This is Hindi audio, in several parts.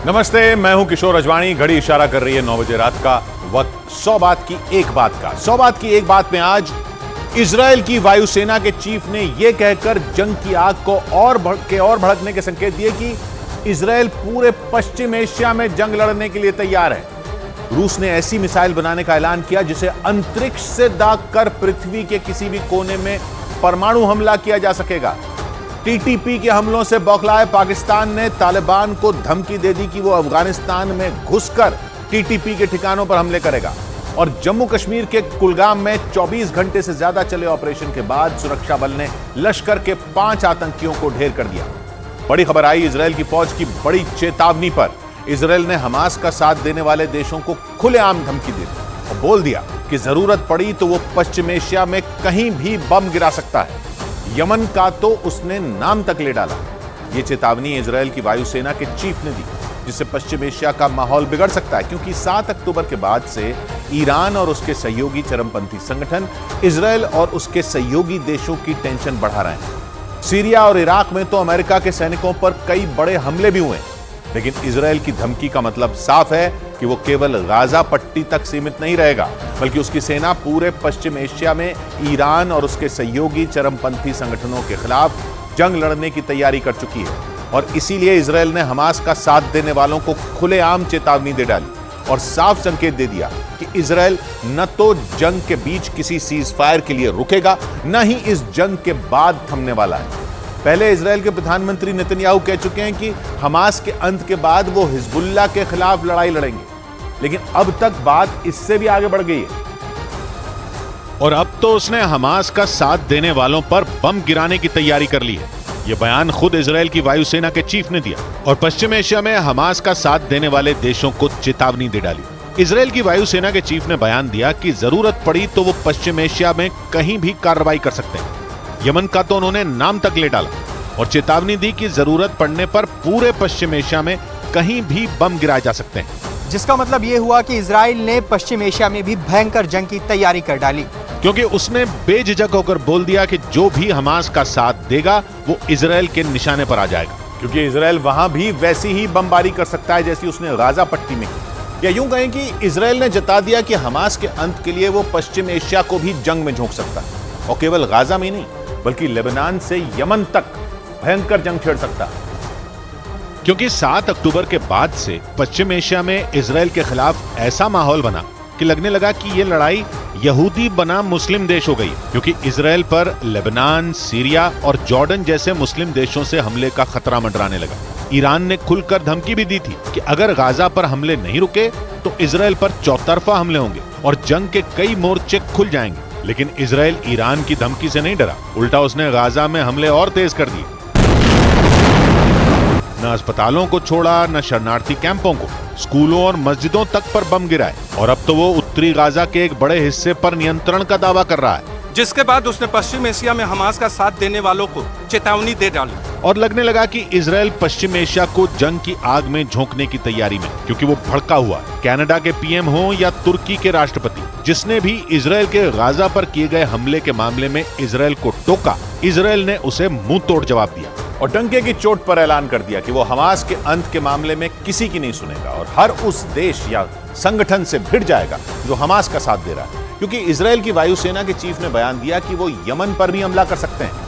नमस्ते, मैं हूं किशोर अजवाणी। घड़ी इशारा कर रही है 9 बजे रात का वक्त। 100 बात की एक बात का 100 बात की एक बात में आज इजराइल की वायुसेना के चीफ ने यह कहकर जंग की आग को और भड़कने के संकेत दिए कि इजराइल पूरे पश्चिम एशिया में जंग लड़ने के लिए तैयार है। रूस ने ऐसी मिसाइल बनाने का ऐलान किया जिसे अंतरिक्ष से दागकर पृथ्वी के किसी भी कोने में परमाणु हमला किया जा सकेगा। टीटीपी के हमलों से बौखलाए पाकिस्तान ने तालिबान को धमकी दे दी कि वो अफगानिस्तान में घुसकर टीटीपी के ठिकानों पर हमले करेगा। और जम्मू कश्मीर के कुलगाम में 24 घंटे से ज्यादा चले ऑपरेशन के बाद सुरक्षा बल ने लश्कर के 5 आतंकियों को ढेर कर दिया। बड़ी खबर आई इजराइल की फौज की बड़ी चेतावनी पर। इजराइल ने हमास का साथ देने वाले देशों को खुलेआम धमकी दे दी और बोल दिया कि जरूरत पड़ी तो वो पश्चिम एशिया में कहीं भी बम गिरा सकता है। यमन का तो उसने नाम तक ले डाला। यह चेतावनी इजराइल की वायुसेना के चीफ ने दी, जिससे पश्चिम एशिया का माहौल बिगड़ सकता है, क्योंकि 7 अक्टूबर के बाद से ईरान और उसके सहयोगी चरमपंथी संगठन इजराइल और उसके सहयोगी देशों की टेंशन बढ़ा रहे हैं। सीरिया और इराक में तो अमेरिका के सैनिकों पर कई बड़े हमले भी हुए, लेकिन इजराइल की धमकी का मतलब साफ है कि वो केवल गाजा पट्टी तक सीमित नहीं रहेगा, बल्कि उसकी सेना पूरे पश्चिम एशिया में ईरान और उसके सहयोगी चरमपंथी संगठनों के खिलाफ जंग लड़ने की तैयारी कर चुकी है। और इसीलिए इजराइल ने हमास का साथ देने वालों को खुलेआम चेतावनी दे डाली और साफ संकेत दे दिया कि इजराइल न तो जंग के बीच किसी सीज फायर के लिए रुकेगा, न ही इस जंग के बाद थमने वाला है। पहले इजराइल के प्रधानमंत्री नेतन्याहू कह चुके हैं कि हमास के अंत के बाद वो हिजबुल्लाह के खिलाफ लड़ाई लड़ेंगे, लेकिन अब तक बात इससे भी आगे बढ़ गई है और अब तो उसने हमास का साथ देने वालों पर बम गिराने की तैयारी कर ली है। यह बयान खुद इजराइल की वायुसेना के चीफ ने दिया और पश्चिम एशिया में हमास का साथ देने वाले देशों को चेतावनी दे डाली। इजराइल की वायुसेना के चीफ ने बयान दिया कि जरूरत पड़ी तो वो पश्चिम एशिया में कहीं भी कार्रवाई कर सकते हैं। यमन का तो उन्होंने नाम तक ले डाला और चेतावनी दी कि जरूरत पड़ने पर पूरे पश्चिम एशिया में कहीं भी बम गिराए जा सकते हैं। जिसका मतलब ये हुआ कि इजराइल ने पश्चिम एशिया में भी भयंकर जंग की तैयारी कर डाली, क्योंकि उसने बेझिझक होकर बोल दिया कि जो भी हमास का साथ देगा वो इजराइल के निशाने पर आ जाएगा। क्योंकि इजराइल वहां भी वैसी ही बमबारी कर सकता है जैसी उसने गाजा पट्टी में की। या यूं कहें कि इजराइल ने जता दिया कि हमास के अंत के लिए वो पश्चिम एशिया को भी जंग में झोंक सकता है, और केवल गाजा में नहीं बल्कि लेबनान से यमन तक भयंकर जंग छेड़ सकता है। क्योंकि 7 अक्टूबर के बाद से पश्चिम एशिया में इजराइल के खिलाफ ऐसा माहौल बना कि लगने लगा कि ये लड़ाई यहूदी बनाम मुस्लिम देश हो गई, क्योंकि इजराइल पर लेबनान, सीरिया और जॉर्डन जैसे मुस्लिम देशों से हमले का खतरा मंडराने लगा। ईरान ने खुलकर धमकी भी दी थी कि अगर गाजा पर हमले नहीं रुके तो इजराइल पर चौतरफा हमले होंगे और जंग के कई मोर्चे खुल जाएंगे। लेकिन इजराइल ईरान की धमकी से नहीं डरा, उल्टा उसने गाजा में हमले और तेज कर दिए। न अस्पतालों को छोड़ा, न शरणार्थी कैंपों को, स्कूलों और मस्जिदों तक पर बम गिराए। और अब तो वो उत्तरी गाजा के एक बड़े हिस्से पर नियंत्रण का दावा कर रहा है। जिसके बाद उसने पश्चिम एशिया में हमास का साथ देने वालों को चेतावनी दे डाली और लगने लगा कि इजराइल पश्चिम एशिया को जंग की आग में झोंकने की तैयारी में, क्योंकि वो भड़का हुआ है। कनाडा के पीएम हो या तुर्की के राष्ट्रपति, जिसने भी इजराइल के गाजा पर किए गए हमले के मामले में इजराइल को टोका, इजराइल ने उसे मुंह तोड़ जवाब दिया और डंके की चोट पर ऐलान कर दिया कि वो हमास के अंत के मामले में किसी की नहीं सुनेगा और हर उस देश या संगठन से भिड़ जाएगा जो हमास का साथ दे रहा है। क्योंकि इजराइल की वायुसेना के चीफ ने बयान दिया कि वो यमन पर भी हमला कर सकते हैं।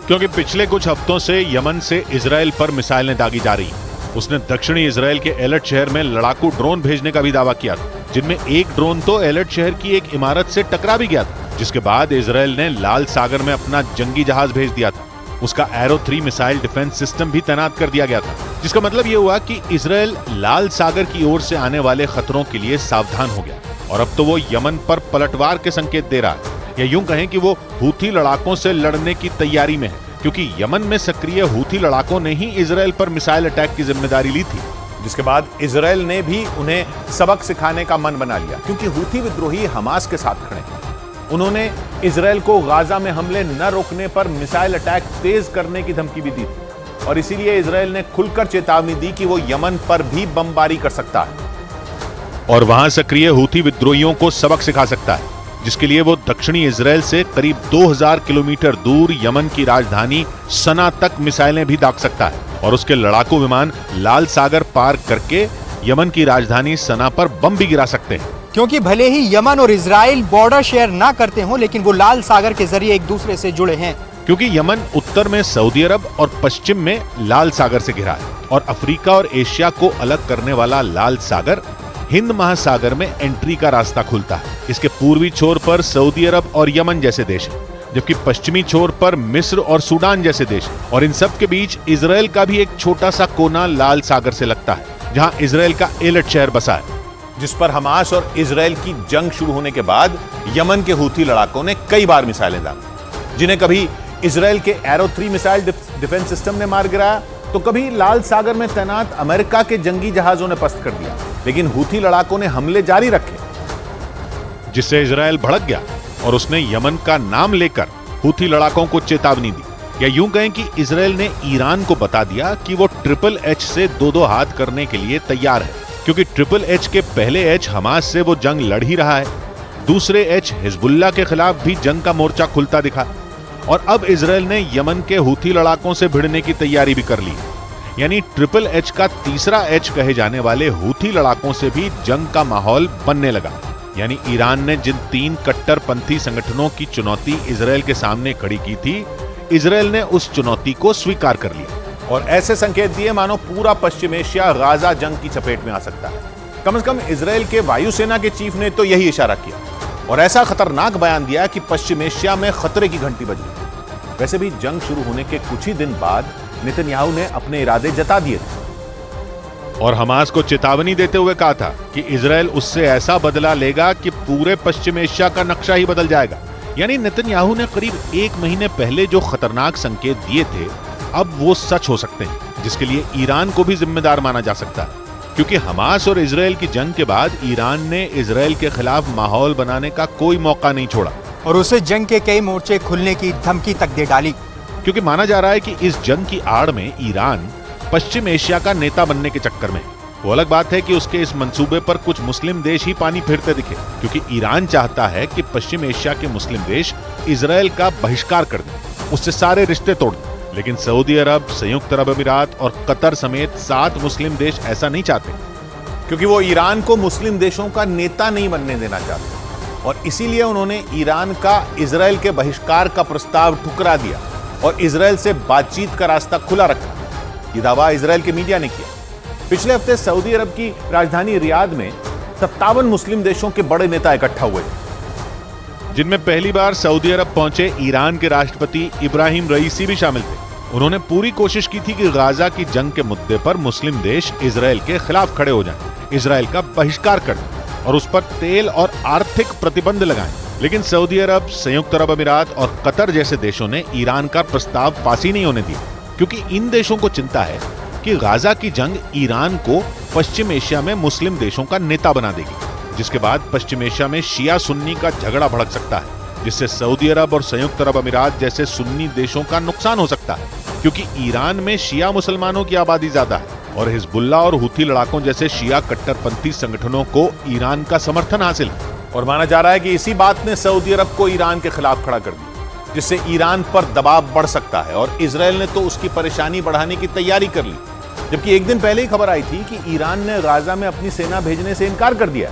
क्योंकि पिछले कुछ हफ्तों से यमन से इजराइल पर मिसाइलें दागी जा रही हैं। उसने दक्षिणी इजराइल के एलर्ट शहर में लड़ाकू ड्रोन भेजने का भी दावा किया था, जिनमें एक ड्रोन तो एलर्ट शहर की एक इमारत से टकरा भी गया था। जिसके बाद इजराइल ने लाल सागर में अपना जंगी जहाज भेज दिया था। उसका एरो 3 मिसाइल डिफेंस सिस्टम भी तैनात कर दिया गया था, जिसका मतलब यह हुआ कि इजराइल लाल सागर की ओर से आने वाले खतरों के लिए सावधान हो गया और अब तो वो यमन पर पलटवार के संकेत दे रहा है। या यूं कहें कि वो हूथी लड़ाकों से लड़ने की तैयारी में है, क्योंकि यमन में सक्रिय हूथी लड़ाकों ने ही इजराइल पर मिसाइल अटैक की जिम्मेदारी ली थी। जिसके बाद इजराइल ने भी उन्हें सबक सिखाने का मन बना लिया, क्योंकि हूथी विद्रोही हमास के साथ खड़े हैं। उन्होंने इजराइल को गाजा में हमले न रोकने पर मिसाइल अटैक तेज करने की धमकी भी दी थी और इसीलिए इजराइल ने खुलकर चेतावनी दी कि वो यमन पर भी बमबारी कर सकता है और वहां सक्रिय हूथी विद्रोहियों को सबक सिखा सकता है। जिसके लिए वो दक्षिणी इजराइल से करीब 2000 किलोमीटर दूर यमन की राजधानी सना तक मिसाइलें भी दाग सकता है और उसके लड़ाकू विमान लाल सागर पार करके यमन की राजधानी सना पर बम भी गिरा सकते हैं। क्योंकि भले ही यमन और इजराइल बॉर्डर शेयर ना करते हों, लेकिन वो लाल सागर के जरिए एक दूसरे से जुड़े हैं। क्योंकि यमन उत्तर में सऊदी अरब और पश्चिम में लाल सागर से घिरा है और अफ्रीका और एशिया को अलग करने वाला लाल सागर हिंद महासागर में एंट्री का रास्ता खुलता है। इसके पूर्वी छोर पर सऊदी अरब और यमन जैसे देश हैं, जबकि पश्चिमी छोर पर मिस्र और सूडान जैसे देश हैं। और इन सब के बीच इजराइल का भी एक छोटा सा कोना लाल सागर से लगता है, जहां इजराइल का एलट शहर बसा है, जिस पर हमास और इजराइल की जंग शुरू होने के बाद यमन के हूथी लड़ाकों ने कई बार मिसाइलें दागी, जिन्हें कभी इजराइल के एरो 3 मिसाइल डिफेंस सिस्टम ने मार गिराया, तो कभी लाल सागर में तैनात अमेरिका के जंगी जहाजों ने पस्त कर दिया। लेकिन हूथी लड़ाकों ने हमले जारी रखे, जिससे इजराइल भड़क गया और उसने यमन का नाम लेकर हूथी लड़ाकों को चेतावनी दी। या यूं कहें कि इजराइल ने ईरान को बता दिया कि वो ट्रिपल एच से दो हाथ करने के लिए तैयार है, क्योंकि ट्रिपल एच के पहले एच हमास से वो जंग लड़ ही रहा है, दूसरे एच हिजबुल्लाह के खिलाफ भी जंग का मोर्चा खुलता दिखा और अब इजराइल ने यमन के हूथी लड़ाकों से भिड़ने की तैयारी भी कर ली। यानी ट्रिपल एच का तीसरा एच कहे जाने वाले हूथी लड़ाकों से भी जंग का माहौल बनने लगा। यानी ईरान ने जिन 3 कट्टरपंथी संगठनों की चुनौती इजराइल के सामने खड़ी की थी, इजराइल ने उस चुनौती को स्वीकार कर लिया और ऐसे संकेत दिए मानो पूरा पश्चिम एशिया गाजा जंग की चपेट में आ सकता है। कम से कम इजराइल के वायुसेना के चीफ ने तो यही इशारा किया और ऐसा खतरनाक बयान दिया कि पश्चिम एशिया में खतरे की घंटी बज गई। वैसे भी जंग शुरू होने के कुछ ही दिन बाद नेतन्याहू ने अपने इरादे जता दिए थे और हमास को चेतावनी देते हुए कहा था कि इजराइल उससे ऐसा बदला लेगा कि पूरे पश्चिम एशिया का नक्शा ही बदल जाएगा। यानी नेतन्याहू ने करीब 1 महीने पहले जो खतरनाक संकेत दिए थे, अब वो सच हो सकते हैं, जिसके लिए ईरान को भी जिम्मेदार माना जा सकता है। क्योंकि हमास और इजराइल की जंग के बाद ईरान ने इजराइल के खिलाफ माहौल बनाने का कोई मौका नहीं छोड़ा और उसे जंग के कई मोर्चे खुलने की धमकी तक दे डाली। क्योंकि माना जा रहा है कि इस जंग की आड़ में ईरान पश्चिम एशिया का नेता बनने के चक्कर में। वो अलग बात है कि उसके इस मंसूबे पर कुछ मुस्लिम देश ही पानी फेरते दिखे, क्योंकि ईरान चाहता है कि पश्चिम एशिया के मुस्लिम देश इजराइल का बहिष्कार कर दें, उससे सारे रिश्ते तोड़ दें। लेकिन सऊदी अरब, संयुक्त अरब अमीरात और कतर समेत 7 मुस्लिम देश ऐसा नहीं चाहते, क्योंकि वो ईरान को मुस्लिम देशों का नेता नहीं बनने देना चाहते और इसीलिए उन्होंने ईरान का इजराइल के बहिष्कार का प्रस्ताव ठुकरा दिया और इजराइल से बातचीत का रास्ता खुला रखा। ये दावा इजराइल के मीडिया ने किया। पिछले हफ्ते सऊदी अरब की राजधानी रियाद में 57 मुस्लिम देशों के बड़े नेता इकट्ठा हुए थे, जिनमें पहली बार सऊदी अरब पहुंचे ईरान के राष्ट्रपति इब्राहिम रईसी भी शामिल थे। उन्होंने पूरी कोशिश की थी कि गाजा की जंग के मुद्दे पर मुस्लिम देश इजराइल के खिलाफ खड़े हो जाएं, इजराइल का बहिष्कार कर दें और उस पर तेल और आर्थिक प्रतिबंध लगाएं। लेकिन सऊदी अरब, संयुक्त अरब अमीरात और कतर जैसे देशों ने ईरान का प्रस्ताव पास ही नहीं होने दिया, क्योंकि इन देशों को चिंता है कि गाजा की जंग ईरान को पश्चिम एशिया में मुस्लिम देशों का नेता बना देगी, जिसके बाद पश्चिम एशिया में शिया सुन्नी का झगड़ा भड़क सकता है, जिससे सऊदी अरब और संयुक्त अरब अमीरात जैसे सुन्नी देशों का नुकसान हो सकता है, क्योंकि ईरान में शिया मुसलमानों की आबादी ज्यादा है और हिजबुल्लाह और हूथी लड़ाकों जैसे शिया कट्टरपंथी संगठनों को ईरान का समर्थन हासिल है। और माना जा रहा है कि इसी बात ने सऊदी अरब को ईरान के खिलाफ खड़ा कर दिया, जिससे ईरान पर दबाव बढ़ सकता है और इजराइल ने तो उसकी परेशानी बढ़ाने की तैयारी कर ली। जबकि एक दिन पहले ही खबर आई थी कि ईरान ने गाजा में अपनी सेना भेजने से इनकार कर दिया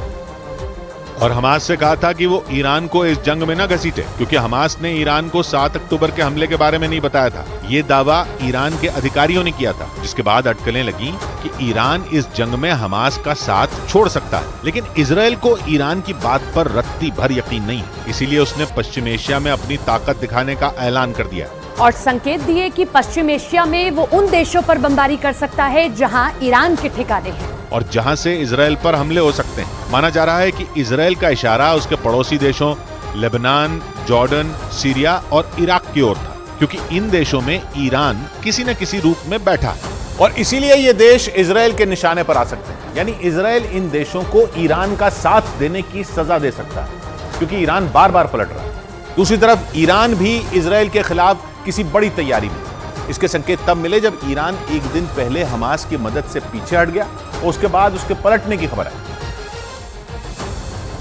और हमास से कहा था कि वो ईरान को इस जंग में न घसीटे, क्योंकि हमास ने ईरान को 7 अक्टूबर के हमले के बारे में नहीं बताया था। ये दावा ईरान के अधिकारियों ने किया था, जिसके बाद अटकलें लगी कि ईरान इस जंग में हमास का साथ छोड़ सकता है। लेकिन इजराइल को ईरान की बात पर रत्ती भर यकीन नहीं, इसीलिए उसने पश्चिम एशिया में अपनी ताकत दिखाने का ऐलान कर दिया और संकेत दिए कि पश्चिम एशिया में वो उन देशों पर बमबारी कर सकता है जहां ईरान के ठिकाने हैं और जहां से इजराइल पर हमले हो सकते हैं। माना जा रहा है कि इजराइल का इशारा उसके पड़ोसी देशों लेबनान, जॉर्डन, सीरिया और इराक की ओर था, क्योंकि इन देशों में ईरान किसी न किसी रूप में बैठा है और इसीलिए ये देश इजराइल के निशाने पर आ सकते हैं। यानी इजराइल इन देशों को ईरान का साथ देने की सजा दे सकता है, क्योंकि ईरान बार बार पलट रहा है। दूसरी तरफ ईरान भी इजराइल के खिलाफ किसी बड़ी तैयारी में। इसके संकेत तब मिले जब ईरान एक दिन पहले हमास की मदद से पीछे हट गया और उसके बाद उसके पलटने की खबर आई।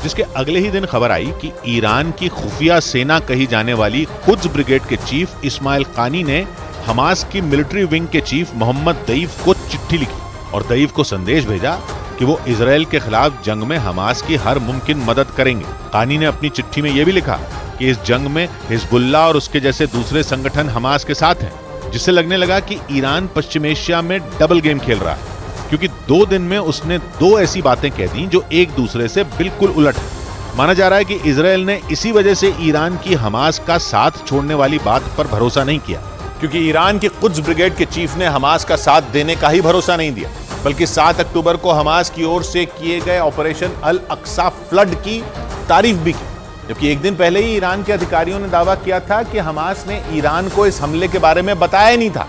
जिसके अगले ही दिन खबर आई कि ईरान की खुफिया सेना कही जाने वाली कुद्स ब्रिगेड के चीफ इस्माइल कानी ने हमास की मिलिट्री विंग के चीफ मोहम्मद दईफ को चिट्ठी लिखी और दईफ को संदेश भेजा कि वो इजराइल के खिलाफ जंग में हमास की हर मुमकिन मदद करेंगे। कानी ने अपनी चिट्ठी में यह भी लिखा कि इस जंग में हिजबुल्लाह और उसके जैसे दूसरे संगठन हमास के साथ हैं, जिससे लगने लगा कि ईरान पश्चिम एशिया में डबल गेम खेल रहा है, क्योंकि 2 दिन में उसने 2 ऐसी बातें कह दी जो एक दूसरे से बिल्कुल उलट है। माना जा रहा है कि इजराइल ने इसी वजह से ईरान की हमास का साथ छोड़ने वाली बात पर भरोसा नहीं किया, क्योंकि ईरान की कुद्स ब्रिगेड के चीफ ने हमास का साथ देने का ही भरोसा नहीं दिया, बल्कि 7 अक्टूबर को हमास की ओर से किए गए ऑपरेशन अल अक्सा फ्लड की तारीफ भी की, जबकि एक दिन पहले ही ईरान के अधिकारियों ने दावा किया था कि हमास ने ईरान को इस हमले के बारे में बताया नहीं था।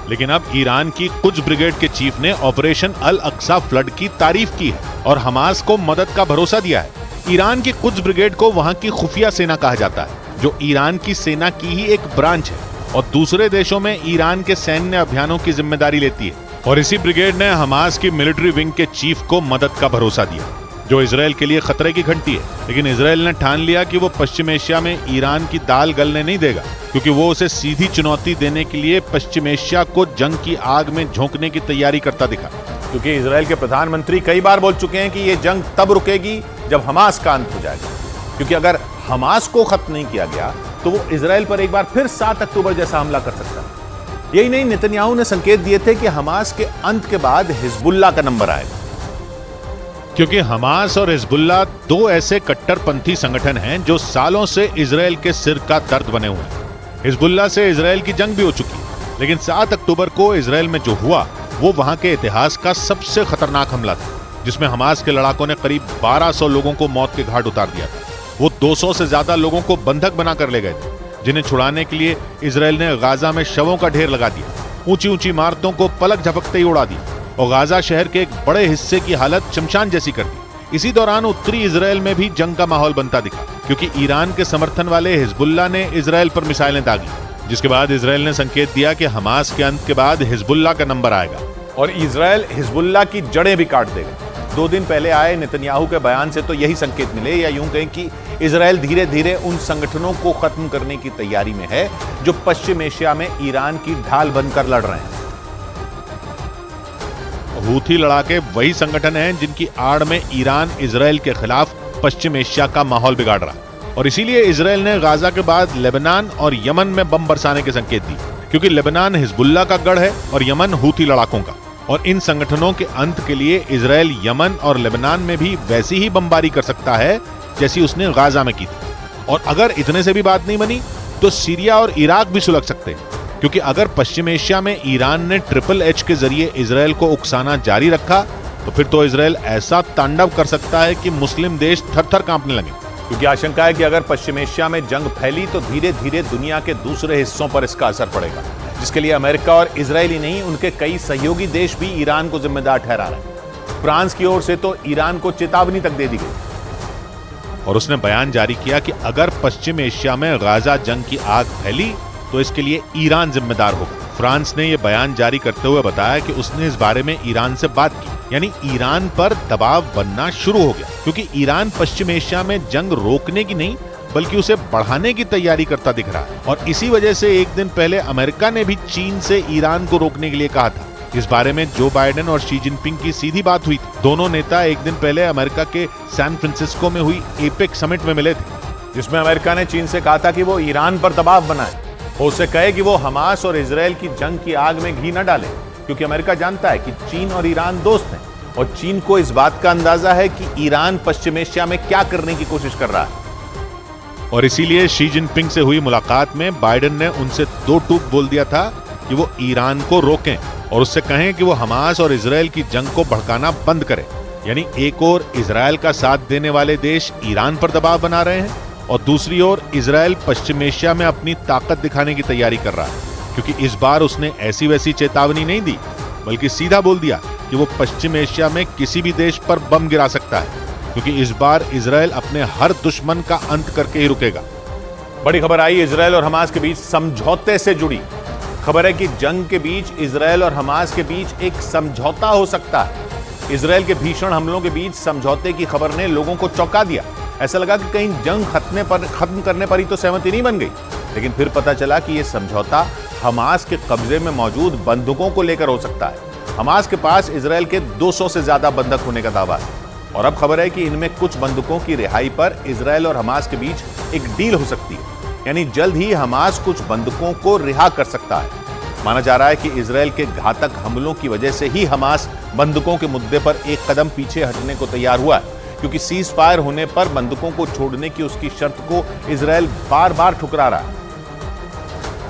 लेकिन अब ईरान की कुद्स ब्रिगेड के चीफ ने ऑपरेशन अल अक्सा फ्लड की तारीफ की है और हमास को मदद का भरोसा दिया है। ईरान की कुद्स ब्रिगेड को वहां की खुफिया सेना कहा जाता है, जो ईरान की सेना की ही एक ब्रांच है और दूसरे देशों में ईरान के सैन्य अभियानों की जिम्मेदारी लेती है। और इसी ब्रिगेड ने हमास की मिलिट्री विंग के चीफ को मदद का भरोसा दिया, जो इजराइल के लिए खतरे की घंटी है। लेकिन इजराइल ने ठान लिया कि वो पश्चिम एशिया में ईरान की दाल गलने नहीं देगा, क्योंकि वो उसे सीधी चुनौती देने के लिए पश्चिम एशिया को जंग की आग में झोंकने की तैयारी करता दिखा। क्योंकि इजराइल के प्रधानमंत्री कई बार बोल चुके हैं कि ये जंग तब रुकेगी जब हमास का अंत हो जाएगा, क्योंकि अगर हमास को खत्म नहीं किया गया तो वो इजराइल पर एक बार फिर 7 अक्टूबर जैसा हमला कर सकता है। यही नहीं, नेतन्याहू ने संकेत दिए थे कि हमास के अंत के बाद हिजबुल्लाह का नंबर आएगा, क्योंकि हमास और हिजबुल्लाह 2 ऐसे कट्टरपंथी संगठन हैं जो सालों से इजराइल के सिर का दर्द बने हुए हैं। हिजबुल्लाह से इजराइल की जंग भी हो चुकी है, लेकिन 7 अक्टूबर को इजराइल में जो हुआ वो वहां के इतिहास का सबसे खतरनाक हमला था, जिसमें हमास के लड़ाकों ने करीब 1200 लोगों को मौत के घाट उतार दिया था। वो 200 से ज्यादा लोगों को बंधक बनाकर ले गए थे, जिन्हें छुड़ाने के लिए इजराइल ने गाजा में शवों का ढेर लगा दिया, ऊंची ऊंची इमारतों को पलक झपकते ही उड़ा दिया और गाजा शहर के एक बड़े हिस्से की हालत शमशान जैसी कर दी। इसी दौरान उत्तरी इजराइल में भी जंग का माहौल बनता दिखा, क्योंकि ईरान के समर्थन वाले हिजबुल्लाह ने इजराइल पर मिसाइलें दागी, जिसके बाद इजराइल ने संकेत दिया कि हमास के अंत के बाद हिजबुल्लाह का नंबर आएगा और इजराइल हिजबुल्लाह की जड़ें भी काट देगा। 2 दिन पहले आए नेतन्याहू के बयान से तो यही संकेत मिले, या यूं कहें कि इजराइल धीरे धीरे उन संगठनों को खत्म करने की तैयारी में है जो पश्चिम एशिया में ईरान की ढाल बनकर लड़ रहे हैं। हूथी लड़ाके वही संगठन हैं जिनकी आड़ में ईरान इजराइल के खिलाफ पश्चिम एशिया का माहौल बिगाड़ रहा है, और इसीलिए इजराइल ने गाजा के बाद लेबनान और यमन में बम बरसाने के संकेत दिए, क्योंकि लेबनान हिजबुल्लाह का गढ़ है और यमन हूथी लड़ाकों का। और इन संगठनों के अंत के लिए इजराइल यमन और लेबनान में भी वैसी ही बमबारी कर सकता है जैसी उसने गाजा में की थी। और अगर इतने से भी बात नहीं बनी तो सीरिया और इराक भी सुलग सकते हैं, क्योंकि अगर पश्चिम एशिया में ईरान ने HHH के जरिए इजराइल को उकसाना जारी रखा तो फिर तो इजराइल ऐसा तांडव कर सकता है कि मुस्लिम देश थर-थर कांपने लगे। क्योंकि आशंका है कि अगर पश्चिम एशिया में जंग फैली तो धीरे धीरे दुनिया के दूसरे हिस्सों पर इसका असर पड़ेगा, जिसके लिए अमेरिका और इजराइल ही नहीं, उनके कई सहयोगी देश भी ईरान को जिम्मेदार ठहरा रहे हैं। फ्रांस की ओर से तो ईरान को चेतावनी तक दे दी गई और उसने बयान जारी किया कि अगर पश्चिम एशिया में गाजा जंग की आग फैली तो इसके लिए ईरान जिम्मेदार होगा। फ्रांस ने यह बयान जारी करते हुए बताया कि उसने इस बारे में ईरान से बात की, यानी ईरान पर दबाव बनना शुरू हो गया, क्योंकि ईरान पश्चिम एशिया में जंग रोकने की नहीं बल्कि उसे बढ़ाने की तैयारी करता दिख रहा है। और इसी वजह से एक दिन पहले अमेरिका ने भी चीन से ईरान को रोकने के लिए कहा था। इस बारे में जो बाइडेन और शी जिनपिंग की सीधी बात हुई थी। दोनों नेता एक दिन पहले अमेरिका के सैन फ्रांसिस्को में हुई एपेक समिट में मिले थे, जिसमें अमेरिका ने चीन से कहा था कि वो ईरान पर दबाव बनाए और उससे कहे कि वो हमास और इजराइल की जंग की आग में घी न डाले, क्योंकि अमेरिका जानता है कि चीन और ईरान दोस्त हैं और चीन को इस बात का अंदाजा है कि ईरान पश्चिम एशिया में क्या करने की कोशिश कर रहा है। और इसीलिए शी जिनपिंग से हुई मुलाकात में बाइडेन ने उनसे 2 टूक बोल दिया था कि वो ईरान को रोकें और उससे कहें कि वो हमास और इजराइल की जंग को भड़काना बंद करें। यानी एक ओर इजराइल का साथ देने वाले देश ईरान पर दबाव बना रहे हैं और दूसरी ओर इजराइल पश्चिम एशिया में अपनी ताकत दिखाने की तैयारी कर रहा है, क्योंकि इस बार उसने ऐसी वैसी चेतावनी नहीं दी बल्कि सीधा बोल दिया कि वो पश्चिम एशिया में किसी भी देश पर बम गिरा सकता है, क्योंकि इस बार इजराइल अपने हर दुश्मन का अंत करके ही रुकेगा। बड़ी खबर आई इजराइल और हमास के बीच समझौते से जुड़ी खबर है कि जंग के बीच इजराइल और हमास के बीच एक समझौता हो सकता है। इजरायल के भीषण हमलों के बीच समझौते की खबर ने लोगों को चौंका दिया। ऐसा लगा कि कहीं जंग खत्म करने पर ही तो सहमति नहीं बन गई, लेकिन फिर पता चला कि यह समझौता हमास के कब्जे में मौजूद बंधकों को लेकर हो सकता है। हमास के पास इजरायल के 200 से ज्यादा बंधक होने का दावा है और अब खबर है कि इनमें कुछ बंधकों की रिहाई पर इजरायल और हमास के बीच एक डील हो सकती है, यानी जल्द ही हमास कुछ बंधकों को रिहा कर सकता है। माना जा रहा है कि इजरायल के घातक हमलों की वजह से ही हमास बंधकों के मुद्दे पर एक कदम पीछे हटने को तैयार हुआ है, क्योंकि सीज फायर होने पर बंधकों को छोड़ने की उसकी शर्त को इजरायल बार बार ठुकरा रहा है।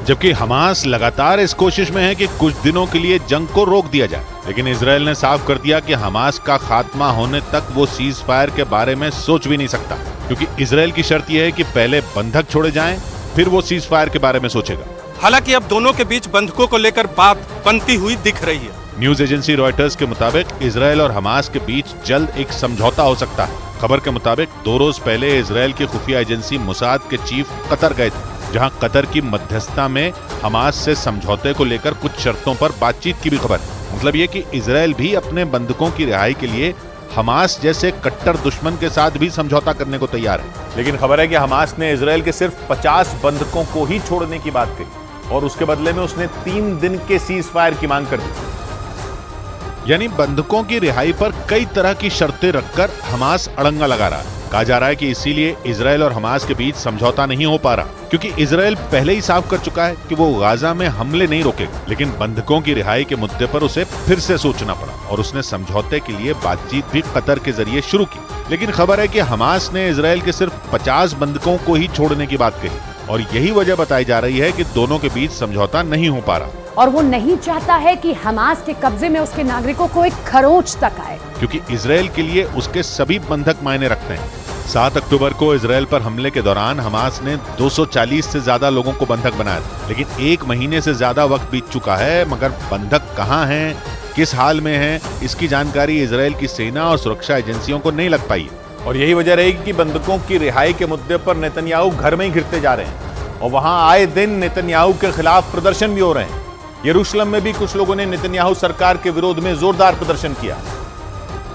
जबकि हमास लगातार इस कोशिश में है कि कुछ दिनों के लिए जंग को रोक दिया जाए, लेकिन इजरायल ने साफ कर दिया कि हमास का खात्मा होने तक वो सीज फायर के बारे में सोच भी नहीं सकता, क्योंकि इजरायल की शर्त यह है कि पहले बंधक छोड़े जाएं, फिर वो सीज फायर के बारे में सोचेगा। हालांकि अब दोनों के बीच बंधकों को लेकर बात बनती हुई दिख रही है। न्यूज एजेंसी रॉयटर्स के मुताबिक इजरायल और हमास के बीच जल्द एक समझौता हो सकता है। खबर के मुताबिक 2 रोज पहले इजरायल की खुफिया एजेंसी मोसाद के चीफ कतर गए थे, जहां कतर की मध्यस्थता में हमास से समझौते को लेकर कुछ शर्तों पर बातचीत की भी खबर है। मतलब ये कि इजरायल भी अपने बंधकों की रिहाई के लिए हमास जैसे कट्टर दुश्मन के साथ भी समझौता करने को तैयार है। लेकिन खबर है कि हमास ने इजरायल के सिर्फ 50 बंधकों को ही छोड़ने की बात कही और उसके बदले में उसने 3 दिन के सीज फायर की मांग कर दी। यानी बंधकों की रिहाई पर कई तरह की शर्तें रखकर हमास अड़ंगा लगा रहा है। कहा जा रहा है कि इसीलिए इजरायल और हमास के बीच समझौता नहीं हो पा रहा, क्योंकि इजरायल पहले ही साफ कर चुका है कि वो गाजा में हमले नहीं रोकेगा, लेकिन बंधकों की रिहाई के मुद्दे पर उसे फिर से सोचना पड़ा और उसने समझौते के लिए बातचीत भी कतर के जरिए शुरू की। लेकिन खबर है कि हमास ने इजरायल के सिर्फ 50 बंधकों को ही छोड़ने की बात कही और यही वजह बताई जा रही है कि दोनों के बीच समझौता नहीं हो पा रहा। और वो नहीं चाहता है कि हमास के कब्जे में उसके नागरिकों को एक खरोंच तक आए, क्योंकि इजरायल के लिए उसके सभी बंधक मायने रखते हैं। 7 अक्टूबर को इजरायल पर हमले के दौरान हमास ने 240 से ज्यादा लोगों को बंधक बनाया था, लेकिन 1 महीने से ज्यादा वक्त बीत चुका है, मगर बंधक कहां हैं, किस हाल में हैं, इसकी जानकारी इजरायल की सेना और सुरक्षा एजेंसियों को नहीं लग पाई है। और यही वजह रहेगी कि बंधकों की रिहाई के मुद्दे पर नेतन्याहू घर में ही घिरते जा रहे हैं और वहां आए दिन नेतन्याहू के खिलाफ प्रदर्शन भी हो रहे हैं। यरूशलेम में भी कुछ लोगों ने नेतन्याहू सरकार के विरोध में जोरदार प्रदर्शन किया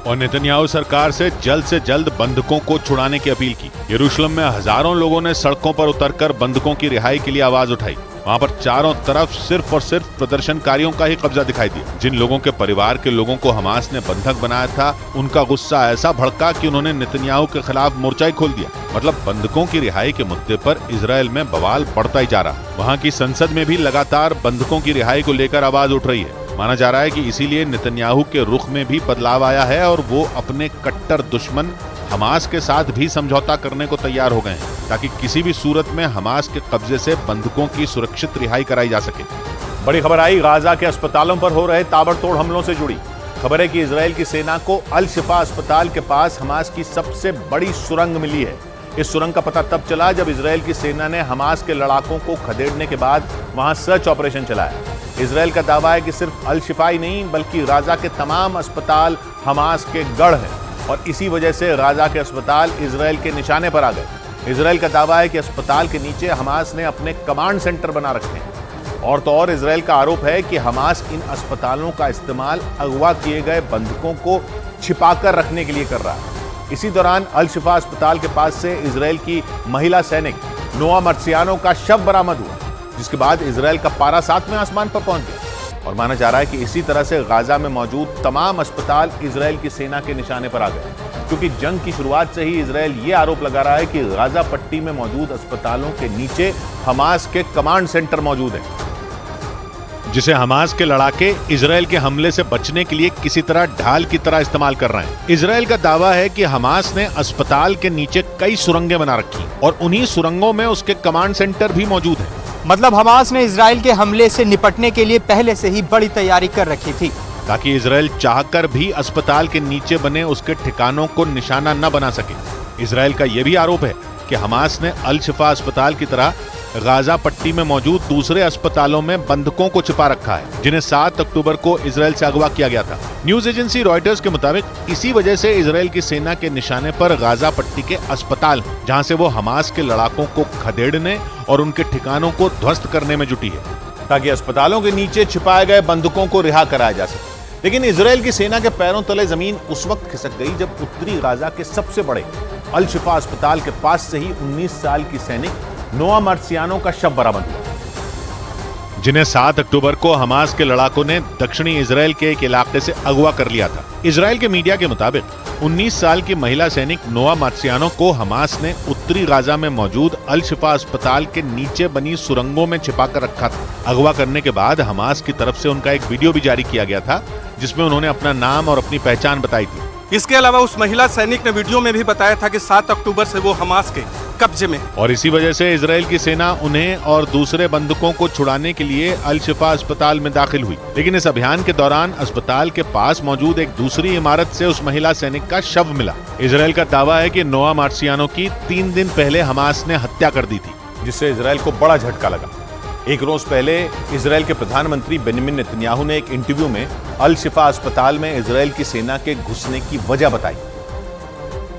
और नेतन्याहू सरकार से जल्द बंधकों को छुड़ाने की अपील की। यरूशलेम में हजारों लोगों ने सड़कों पर उतरकर बंधकों की रिहाई के लिए आवाज उठाई। वहां पर चारों तरफ सिर्फ और सिर्फ प्रदर्शनकारियों का ही कब्जा दिखाई दिया। जिन लोगों के परिवार के लोगों को हमास ने बंधक बनाया था, उनका गुस्सा ऐसा भड़का कि उन्होंने नेतन्याहू के खिलाफ मोर्चा ही खोल दिया। मतलब बंधकों की रिहाई के मुद्दे पर इजरायल में बवाल बढ़ता ही जा रहा। वहां की संसद में भी लगातार बंधकों की रिहाई को लेकर आवाज उठ रही है। माना जा रहा है कि इसीलिए नेतन्याहू के रुख में भी बदलाव आया है और वो अपने कट्टर दुश्मन हमास के साथ भी समझौता करने को तैयार हो गए हैं, ताकि किसी भी सूरत में हमास के कब्जे से बंधकों की सुरक्षित रिहाई कराई जा सके। बड़ी खबर आई गाजा के अस्पतालों पर हो रहे ताबड़तोड़ हमलों से जुड़ी। खबर है कि इजरायल की सेना को अल शिफा अस्पताल के पास हमास की सबसे बड़ी सुरंग मिली है। इस सुरंग का पता तब चला जब इजरायल की सेना ने हमास के लड़ाकों को खदेड़ने के बाद वहां सर्च ऑपरेशन चलाया। इजरायल का दावा है कि सिर्फ अल शिफा ही नहीं, बल्कि गाजा के तमाम अस्पताल हमास के गढ़ हैं और इसी वजह से गाजा के अस्पताल इजरायल के निशाने पर आ गए। इजरायल का दावा है कि अस्पताल के नीचे हमास ने अपने कमांड सेंटर बना रखे हैं। और तो और इजरायल का आरोप है कि हमास इन अस्पतालों का इस्तेमाल अगवा किए गए बंधकों को छिपाकर रखने के लिए कर रहा है। इसी दौरान अल शिफा अस्पताल के पास से इजरायल की महिला सैनिक नोआ मर्सियानो का शव बरामद हुआ, जिसके बाद इजरायल का पारा 7वें आसमान पर पहुंच गया। और माना जा रहा है कि इसी तरह से गाजा में मौजूद तमाम अस्पताल इजरायल की सेना के निशाने पर आ गए, क्योंकि जंग की शुरुआत से ही इजरायल ये आरोप लगा रहा है कि गाजा पट्टी में मौजूद अस्पतालों के नीचे हमास के कमांड सेंटर मौजूद हैं, जिसे हमास के लड़ाके इजरायल के हमले से बचने के लिए किसी तरह ढाल की तरह इस्तेमाल कर रहे हैं। इजरायल का दावा है कि हमास ने अस्पताल के नीचे कई सुरंगें बना रखी और उन्हीं सुरंगों में उसके कमांड सेंटर भी मौजूद है। मतलब हमास ने इजरायल के हमले से निपटने के लिए पहले से ही बड़ी तैयारी कर रखी थी, ताकि इजरायल चाहकर भी अस्पताल के नीचे बने उसके ठिकानों को निशाना न बना सके। इजरायल का यह भी आरोप है कि हमास ने अल शिफा अस्पताल की तरह गाजा पट्टी में मौजूद दूसरे अस्पतालों में बंधकों को छिपा रखा है, जिन्हें 7 अक्टूबर को इजरायल से अगवा किया गया था। न्यूज एजेंसी रॉयटर्स के मुताबिक इसी वजह से इजरायल की सेना के निशाने पर गाजा पट्टी के अस्पताल, जहां से वो हमास के लड़ाकों को खदेड़ने और उनके ठिकानों को ध्वस्त करने में जुटी है, ताकि अस्पतालों के नीचे छिपाए गए बंधकों को रिहा कराया जा सके। लेकिन इजराइल की सेना के पैरों तले जमीन उस वक्त खिसक गई जब उत्तरी गाजा के सबसे बड़े अल शिफा अस्पताल के पास से ही 19 साल की सैनिक नोआ मार्सियानो का शव बरामद हुआ, जिन्हें 7 अक्टूबर को हमास के लड़ाकों ने दक्षिणी इजराइल के एक इलाके से अगवा कर लिया था। इजराइल के मीडिया के मुताबिक 19 साल की महिला सैनिक नोआ मार्सियानो को हमास ने उत्तरी गाजा में मौजूद अल शिफा अस्पताल के नीचे बनी सुरंगों में छिपा कर रखा था। अगवा करने के बाद हमास की तरफ से उनका एक वीडियो भी जारी किया गया था, जिसमें उन्होंने अपना नाम और अपनी पहचान बताई थी। इसके अलावा उस महिला सैनिक ने वीडियो में भी बताया था कि 7 अक्टूबर से वो हमास के कब्जे में। और इसी वजह से इजराइल की सेना उन्हें और दूसरे बंधकों को छुड़ाने के लिए अल शिफा अस्पताल में दाखिल हुई। लेकिन इस अभियान के दौरान अस्पताल के पास मौजूद एक दूसरी इमारत से उस महिला सैनिक का शव मिला। इजराइल का दावा है कि नोआ मार्सियानो की 3 दिन पहले हमास ने हत्या कर दी थी, जिससे इजराइल को बड़ा झटका लगा। एक रोज पहले इजराइल के प्रधानमंत्री बेंजामिन नेतन्याहू ने एक इंटरव्यू में अल शिफा अस्पताल में इजराइल की सेना के घुसने की वजह बताई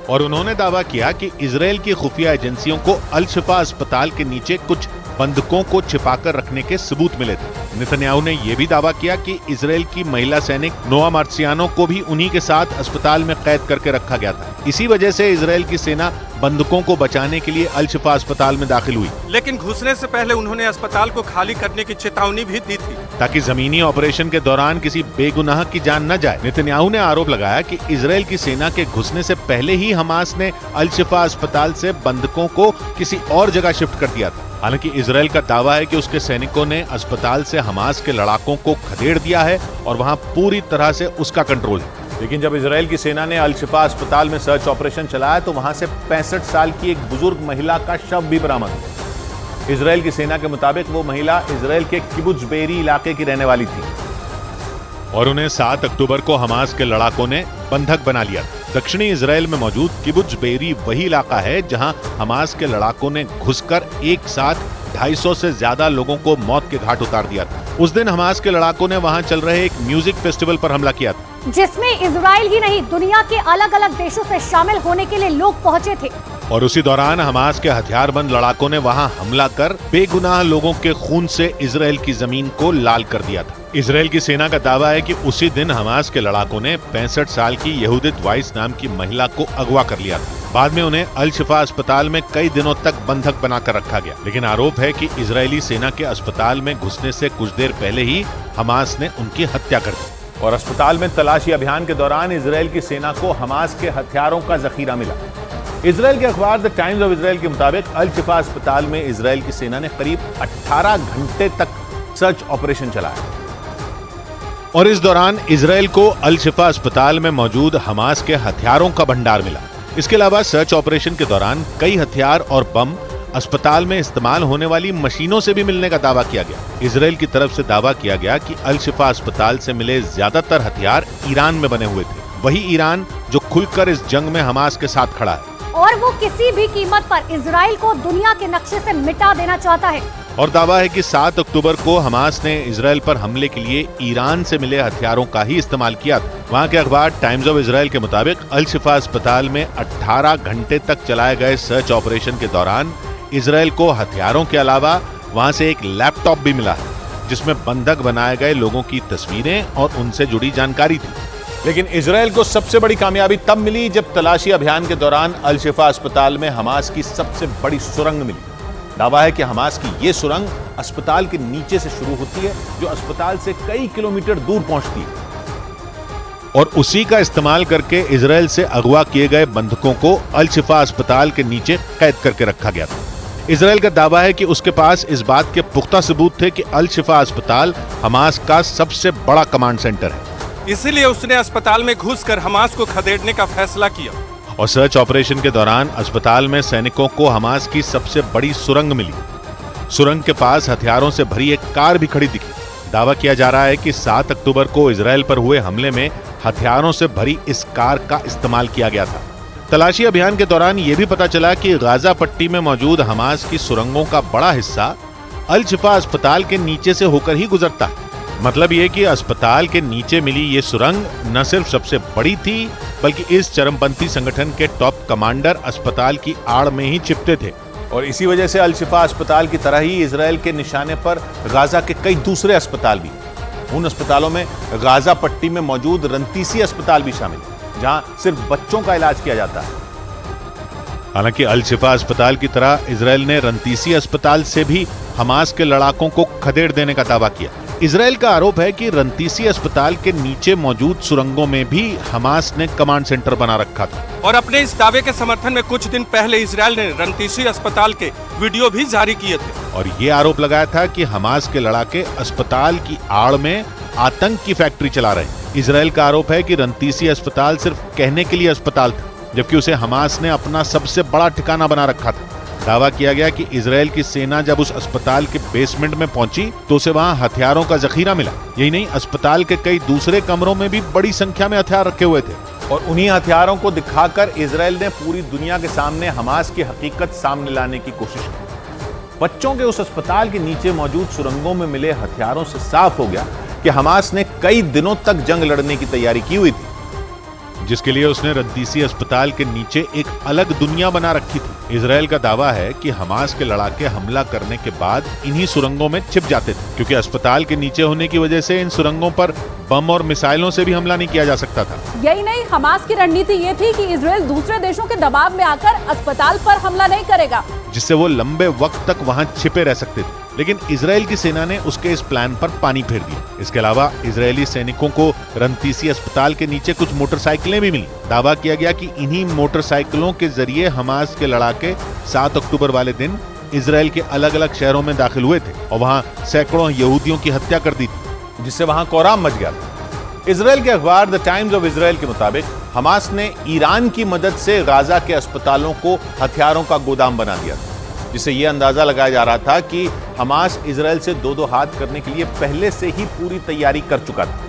और उन्होंने दावा किया कि इजराइल की खुफिया एजेंसियों को अल शिफा अस्पताल के नीचे कुछ बंधकों को छिपाकर रखने के सबूत मिले थे। नेतन्याहू ने यह भी दावा किया कि इजराइल की महिला सैनिक नोआ मार्सियानो को भी उन्हीं के साथ अस्पताल में कैद करके रखा गया था। इसी वजह से इजराइल की सेना बंधकों को बचाने के लिए अल शिफा अस्पताल में दाखिल हुई। लेकिन घुसने से पहले उन्होंने अस्पताल को खाली करने की चेतावनी भी दी थी, ताकि जमीनी ऑपरेशन के दौरान किसी बेगुनाह की जान न जाए। नेतन्याहू ने आरोप लगाया कि इजराइल की सेना के घुसने से पहले ही हमास ने अल शिफा अस्पताल से बंधकों को किसी और जगह शिफ्ट कर दिया था। हालांकि इजराइल का दावा है कि उसके सैनिकों ने अस्पताल से हमास के लड़ाकों को खदेड़ दिया है और वहां पूरी तरह से उसका कंट्रोल है। लेकिन जब इजराइल की सेना ने अल शिफा अस्पताल में सर्च ऑपरेशन चलाया तो वहां से 65 साल की एक बुजुर्ग महिला का शव भी बरामद हुआ। इजराइल की सेना के मुताबिक वो महिला इजराइल के किबुत्ज बेरी इलाके की रहने वाली थी और उन्हें 7 अक्टूबर को हमास के लड़ाकों ने बंधक बना लिया। दक्षिणी इजराइल में मौजूद किबुत्ज बेरी वही इलाका है जहां हमास के लड़ाकों ने घुसकर एक साथ 250 से ज्यादा लोगों को मौत के घाट उतार दिया था। उस दिन हमास के लड़ाकों ने वहां चल रहे एक म्यूजिक फेस्टिवल पर हमला किया था, जिसमें इजराइल ही नहीं दुनिया के अलग अलग देशों से शामिल होने के लिए लोग पहुंचे थे। और उसी दौरान हमास के हथियारबंद लड़ाकों ने वहां हमला कर बेगुनाह लोगों के खून से इजराइल की जमीन को लाल कर दिया था। इजराइल की सेना का दावा है कि उसी दिन हमास के लड़ाकों ने 65 साल की यहूदित वाइस नाम की महिला को अगवा कर लिया था। बाद में उन्हें अल शिफा अस्पताल में कई दिनों तक बंधक बनाकर रखा गया। लेकिन आरोप है कि इजरायली सेना के अस्पताल में घुसने से कुछ देर पहले ही हमास ने उनकी हत्या कर दी। और अस्पताल में तलाशी अभियान के दौरान इजराइल की सेना को हमास के हथियारों का जखीरा मिला। इजराइल के अखबार द टाइम्स ऑफ इजराइल के मुताबिक अल शिफा अस्पताल में इजराइल की सेना ने करीब 18 घंटे तक सर्च ऑपरेशन चलाया और इस दौरान इजराइल को अल शिफा अस्पताल में मौजूद हमास के हथियारों का भंडार मिला। इसके अलावा सर्च ऑपरेशन के दौरान कई हथियार और बम अस्पताल में इस्तेमाल होने वाली मशीनों से भी मिलने का दावा किया गया। इजराइल की तरफ से दावा किया गया कि अल शिफा अस्पताल से मिले ज्यादातर हथियार ईरान में बने हुए थे, वही ईरान जो खुलकर इस जंग में हमास के साथ खड़ा है और वो किसी भी कीमत पर इजराइल को दुनिया के नक्शे से मिटा देना चाहता है। और दावा है कि 7 अक्टूबर को हमास ने इजराइल पर हमले के लिए ईरान से मिले हथियारों का ही इस्तेमाल किया था। वहां के अखबार टाइम्स ऑफ इजराइल के मुताबिक अल शिफा अस्पताल में 18 घंटे तक चलाए गए सर्च ऑपरेशन के दौरान इजराइल को हथियारों के अलावा वहां से एक लैपटॉप भी मिला है, जिसमें बंधक बनाए गए लोगों की तस्वीरें और उनसे जुड़ी जानकारी थी। लेकिन इजराइल को सबसे बड़ी कामयाबी तब मिली जब तलाशी अभियान के दौरान अल शिफा अस्पताल में हमास की सबसे बड़ी सुरंग मिली। दावा है कि हमास की ये सुरंग अस्पताल के नीचे से शुरू होती है, जो अस्पताल से कई किलोमीटर दूर पहुंचती है और उसी का इस्तेमाल करके इजराइल से अगवा किए गए बंधकों को अल शिफा अस्पताल के नीचे कैद करके रखा गया था। इजराइल का दावा है कि उसके पास इस बात के पुख्ता सबूत थे कि अल शिफा अस्पताल हमास का सबसे बड़ा कमांड सेंटर है, इसीलिए उसने अस्पताल में घुसकर हमास को खदेड़ने का फैसला किया। और सर्च ऑपरेशन के दौरान अस्पताल में सैनिकों को हमास की सबसे बड़ी सुरंग मिली। सुरंग के पास हथियारों से भरी एक कार भी खड़ी दिखी। दावा किया जा रहा है कि 7 अक्टूबर को इजराइल पर हुए हमले में हथियारों से भरी इस कार का इस्तेमाल किया गया था। तलाशी अभियान के दौरान यह भी पता चला कि गाजा पट्टी में मौजूद हमास की सुरंगों का बड़ा हिस्सा अल शिफा अस्पताल के नीचे से होकर ही गुजरता है। मतलब ये कि अस्पताल के नीचे मिली ये सुरंग न सिर्फ सबसे बड़ी थी, बल्कि इस चरमपंथी संगठन के टॉप कमांडर अस्पताल की आड़ में ही छिपते थे। और इसी वजह से अल शिफा अस्पताल की तरह ही इजराइल के निशाने पर गाजा के कई दूसरे अस्पताल भी। उन अस्पतालों में गाजा पट्टी में मौजूद रंतीसी अस्पताल भी शामिल है, जहां सिर्फ बच्चों का इलाज किया जाता है। हालांकि अल शिफा अस्पताल की तरह इजराइल ने रंतीसी अस्पताल से भी हमास के लड़ाकों को खदेड़ देने का दावा किया। इजराइल का आरोप है कि रंतीसी अस्पताल के नीचे मौजूद सुरंगों में भी हमास ने कमांड सेंटर बना रखा था। और अपने इस दावे के समर्थन में कुछ दिन पहले इजराइल ने रंतीसी अस्पताल के वीडियो भी जारी किए थे और ये आरोप लगाया था कि हमास के लड़ाके अस्पताल की आड़ में आतंक की फैक्ट्री चला रहे हैं। इजराइल का आरोप है कि रंतीसी अस्पताल सिर्फ कहने के लिए अस्पताल था, जबकि उसे हमास ने अपना सबसे बड़ा ठिकाना बना रखा था। दावा किया गया कि इजराइल की सेना जब उस अस्पताल के बेसमेंट में पहुंची तो उसे वहां हथियारों का जखीरा मिला। यही नहीं, अस्पताल के कई दूसरे कमरों में भी बड़ी संख्या में हथियार रखे हुए थे और उन्हीं हथियारों को दिखाकर इजराइल ने पूरी दुनिया के सामने हमास की हकीकत सामने लाने की कोशिश की। बच्चों के उस अस्पताल के नीचे मौजूद सुरंगों में मिले हथियारों से साफ हो गया कि हमास ने कई दिनों तक जंग लड़ने की तैयारी की हुई थी, जिसके लिए उसने रंतीसी अस्पताल के नीचे एक अलग दुनिया बना रखी थी। इजराइल का दावा है कि हमास के लड़ाके हमला करने के बाद इन्हीं सुरंगों में छिप जाते थे, क्योंकि अस्पताल के नीचे होने की वजह से इन सुरंगों पर बम और मिसाइलों से भी हमला नहीं किया जा सकता था। यही नहीं, हमास की रणनीति ये थी कि इजराइल दूसरे देशों के दबाव में आकर अस्पताल पर हमला नहीं करेगा, जिससे वो लंबे वक्त तक वहां छिपे रह सकते थे। लेकिन इजराइल की सेना ने उसके इस प्लान पर पानी फेर दिया। इसके अलावा इजरायली सैनिकों को रंतीसी अस्पताल के नीचे कुछ मोटरसाइकिलें भी मिली। दावा किया गया कि इन्हीं मोटरसाइकिलों के जरिए हमास के लड़ाके 7 अक्टूबर वाले दिन इजराइल के अलग अलग शहरों में दाखिल हुए थे और वहां सैकड़ों यहूदियों की हत्या कर दी थी, जिससे वहां कोहराम मच गया था। इजराइल के अखबार द टाइम्स ऑफ इजराइल के मुताबिक हमास ने ईरान की मदद से गाजा के अस्पतालों को हथियारों का गोदाम बना दिया था, जिससे यह अंदाजा लगाया जा रहा था कि हमास इजराइल से दो हाथ करने के लिए पहले से ही पूरी तैयारी कर चुका था।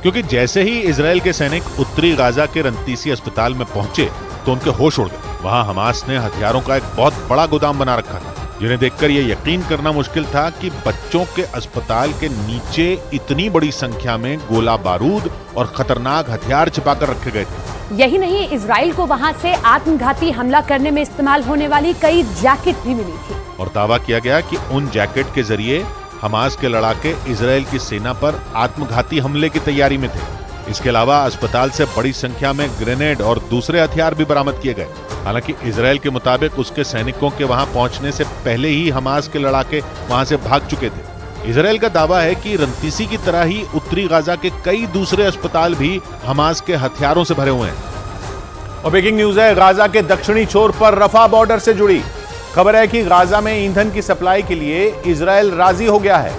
क्योंकि जैसे ही इजराइल के सैनिक उत्तरी गाजा के रंतीसी अस्पताल में पहुंचे तो उनके होश उड़ गए। वहां हमास ने हथियारों का एक बहुत बड़ा गोदाम बना रखा था, जिन्हें देखकर यह यकीन करना मुश्किल था कि बच्चों के अस्पताल के नीचे इतनी बड़ी संख्या में गोला बारूद और खतरनाक हथियार छिपाकर रखे गए थे। यही नहीं, इजराइल को वहां से आत्मघाती हमला करने में इस्तेमाल होने वाली कई जैकेट भी मिली थी और दावा किया गया कि उन जैकेट के जरिए हमास के लड़ाके इजराइल की सेना पर आत्मघाती हमले की तैयारी में थे। इसके अलावा अस्पताल से बड़ी संख्या में ग्रेनेड और दूसरे हथियार भी बरामद किए गए। हालांकि इजराइल के मुताबिक उसके सैनिकों के वहां पहुंचने से पहले ही हमास के लड़ाके वहां से भाग चुके थे। इजराइल का दावा है कि रंतीसी की तरह ही उत्तरी गाजा के कई दूसरे अस्पताल भी हमास के हथियारों से भरे हुए हैं। और ब्रेकिंग न्यूज है, गाजा के दक्षिणी छोर पर रफा बॉर्डर से जुड़ी खबर है कि गाजा में ईंधन की सप्लाई के लिए इजराइल राजी हो गया है।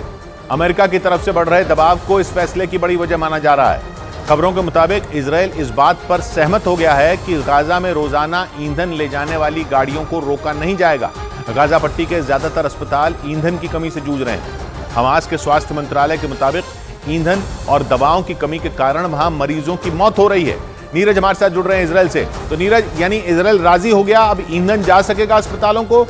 अमेरिका की तरफ से बढ़ रहे दबाव को इस फैसले की बड़ी वजह माना जा रहा है। खबरों के मुताबिक इजराइल इस बात पर सहमत हो गया है कि गाजा में रोजाना ईंधन ले जाने वाली गाड़ियों को रोका नहीं जाएगा। गाजा पट्टी के ज्यादातर अस्पताल ईंधन की कमी से जूझ रहे हैं। हमास के स्वास्थ्य मंत्रालय के मुताबिक ईंधन और दवाओं की कमी के कारण वहां मरीजों की मौत हो रही है। नीरज हमारे साथ जुड़ रहे हैं इजराइल से। तो नीरज, यानी इजराइल राजी हो गया, अब ईंधन जा सकेगा अस्पतालों को?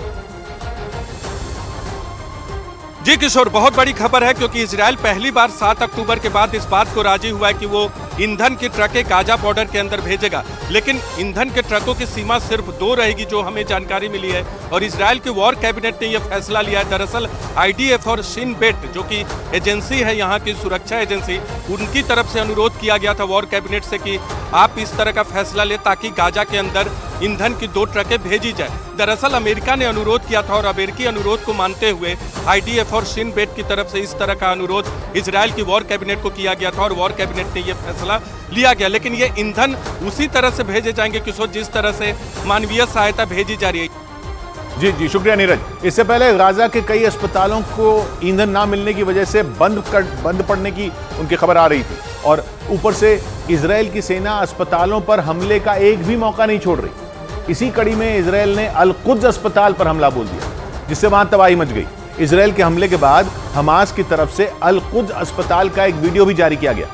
जी किशोर, बहुत बड़ी खबर है, क्योंकि इजराइल पहली बार 7 अक्टूबर के बाद इस बात को राजी हुआ है कि वो ईंधन की ट्रकें गाजा बॉर्डर के अंदर भेजेगा। लेकिन ईंधन के ट्रकों की सीमा सिर्फ 2 रहेगी, जो हमें जानकारी मिली है। और इजराइल की वॉर कैबिनेट ने यह फैसला लिया है। दरअसल IDF और शिन बेट, जो कि एजेंसी है यहाँ की सुरक्षा एजेंसी, उनकी तरफ से अनुरोध किया गया था वॉर कैबिनेट से कि आप इस तरह का फैसला लें ताकि गाजा के अंदर ईंधन की 2 ट्रकें भेजी जाए। दरअसल अमेरिका ने अनुरोध किया था और अमेरिकी अनुरोध को मानते हुए IDF और शिन बेट की तरफ से इस तरह का अनुरोध इजराइल की वॉर कैबिनेट को किया गया था और वॉर कैबिनेट ने यह फैसला लिया गया। लेकिन ये ईंधन उसी तरह से भेजे जाएंगे किशोर, जिस तरह से मानवीय सहायता भेजी जा रही है। जी शुक्रिया नीरज। इससे पहले गाजा के कई अस्पतालों को ईंधन ना मिलने की वजह से बंद पड़ने की उनकी खबर आ रही थी और ऊपर से इजराइल की सेना अस्पतालों पर हमले का एक भी मौका नहीं छोड़ रही। इसी कड़ी में इजराइल ने अल कुद्स अस्पताल पर हमला बोल दिया, जिससे वहां तबाही मच गई। इजराइल के हमले के बाद हमास की तरफ से अल कुद्स अस्पताल का एक वीडियो भी जारी किया गया,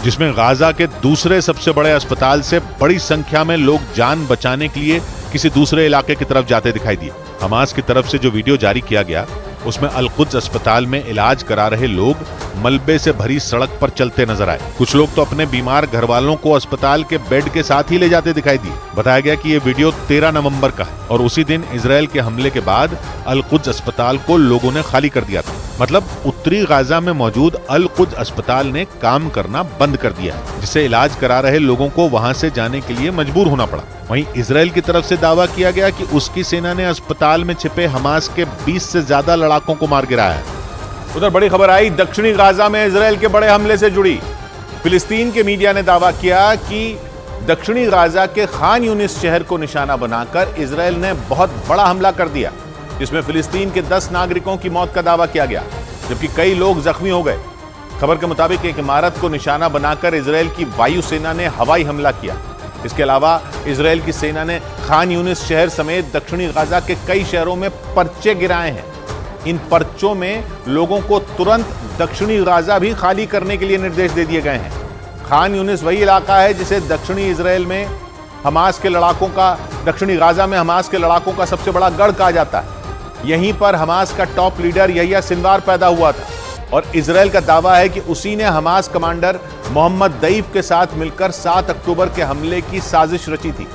जिसमें गाजा के दूसरे सबसे बड़े अस्पताल से बड़ी संख्या में लोग जान बचाने के लिए किसी दूसरे इलाके की तरफ जाते दिखाई दिए। हमास की तरफ से जो वीडियो जारी किया गया उसमें अल कुद्स अस्पताल में इलाज करा रहे लोग मलबे से भरी सड़क पर चलते नजर आए। कुछ लोग तो अपने बीमार घर वालों को अस्पताल के बेड के साथ ही ले जाते दिखाई दिए। बताया गया कि ये वीडियो 13 नवंबर का है और उसी दिन इजराइल के हमले के बाद अल कुद्स अस्पताल को लोगों ने खाली कर दिया था। मतलब उत्तरी गाजा में मौजूद अल कुद्स अस्पताल ने काम करना बंद कर दिया है, जिससे इलाज करा रहे लोगों को वहां से जाने के लिए मजबूर होना पड़ा। वहीं इजराइल की तरफ से दावा किया गया कि उसकी सेना ने अस्पताल में छिपे हमास के 20 से ज्यादा लड़ाकों को मार गिराया है। उधर बड़ी खबर आई दक्षिणी गाजा में इजराइल के बड़े हमले से जुड़ी। फिलिस्तीन के मीडिया ने दावा किया कि दक्षिणी गाजा के खान यूनिस शहर को निशाना बनाकर इजराइल ने बहुत बड़ा हमला कर दिया, जिसमें फिलिस्तीन के 10 नागरिकों की मौत का दावा किया गया, जबकि कई लोग जख्मी हो गए। खबर के मुताबिक एक इमारत को निशाना बनाकर इजराइल की वायुसेना ने हवाई हमला किया। इसके अलावा इजराइल की सेना ने खान यूनिस शहर समेत दक्षिणी गाजा के कई शहरों में पर्चे गिराए हैं। इन पर्चों में लोगों को तुरंत दक्षिणी गाजा भी खाली करने के लिए निर्देश दे दिए गए हैं। खान यूनिस वही इलाका है जिसे दक्षिणी इजराइल में हमास के लड़ाकों का दक्षिणी गाजा में हमास के लड़ाकों का सबसे बड़ा गढ़ कहा जाता है। यहीं पर हमास का टॉप लीडर यहिया सिनवार पैदा हुआ था और इजराइल का दावा है कि उसी ने हमास कमांडर मोहम्मद दईफ के साथ मिलकर 7 अक्टूबर के हमले की साजिश रची थी।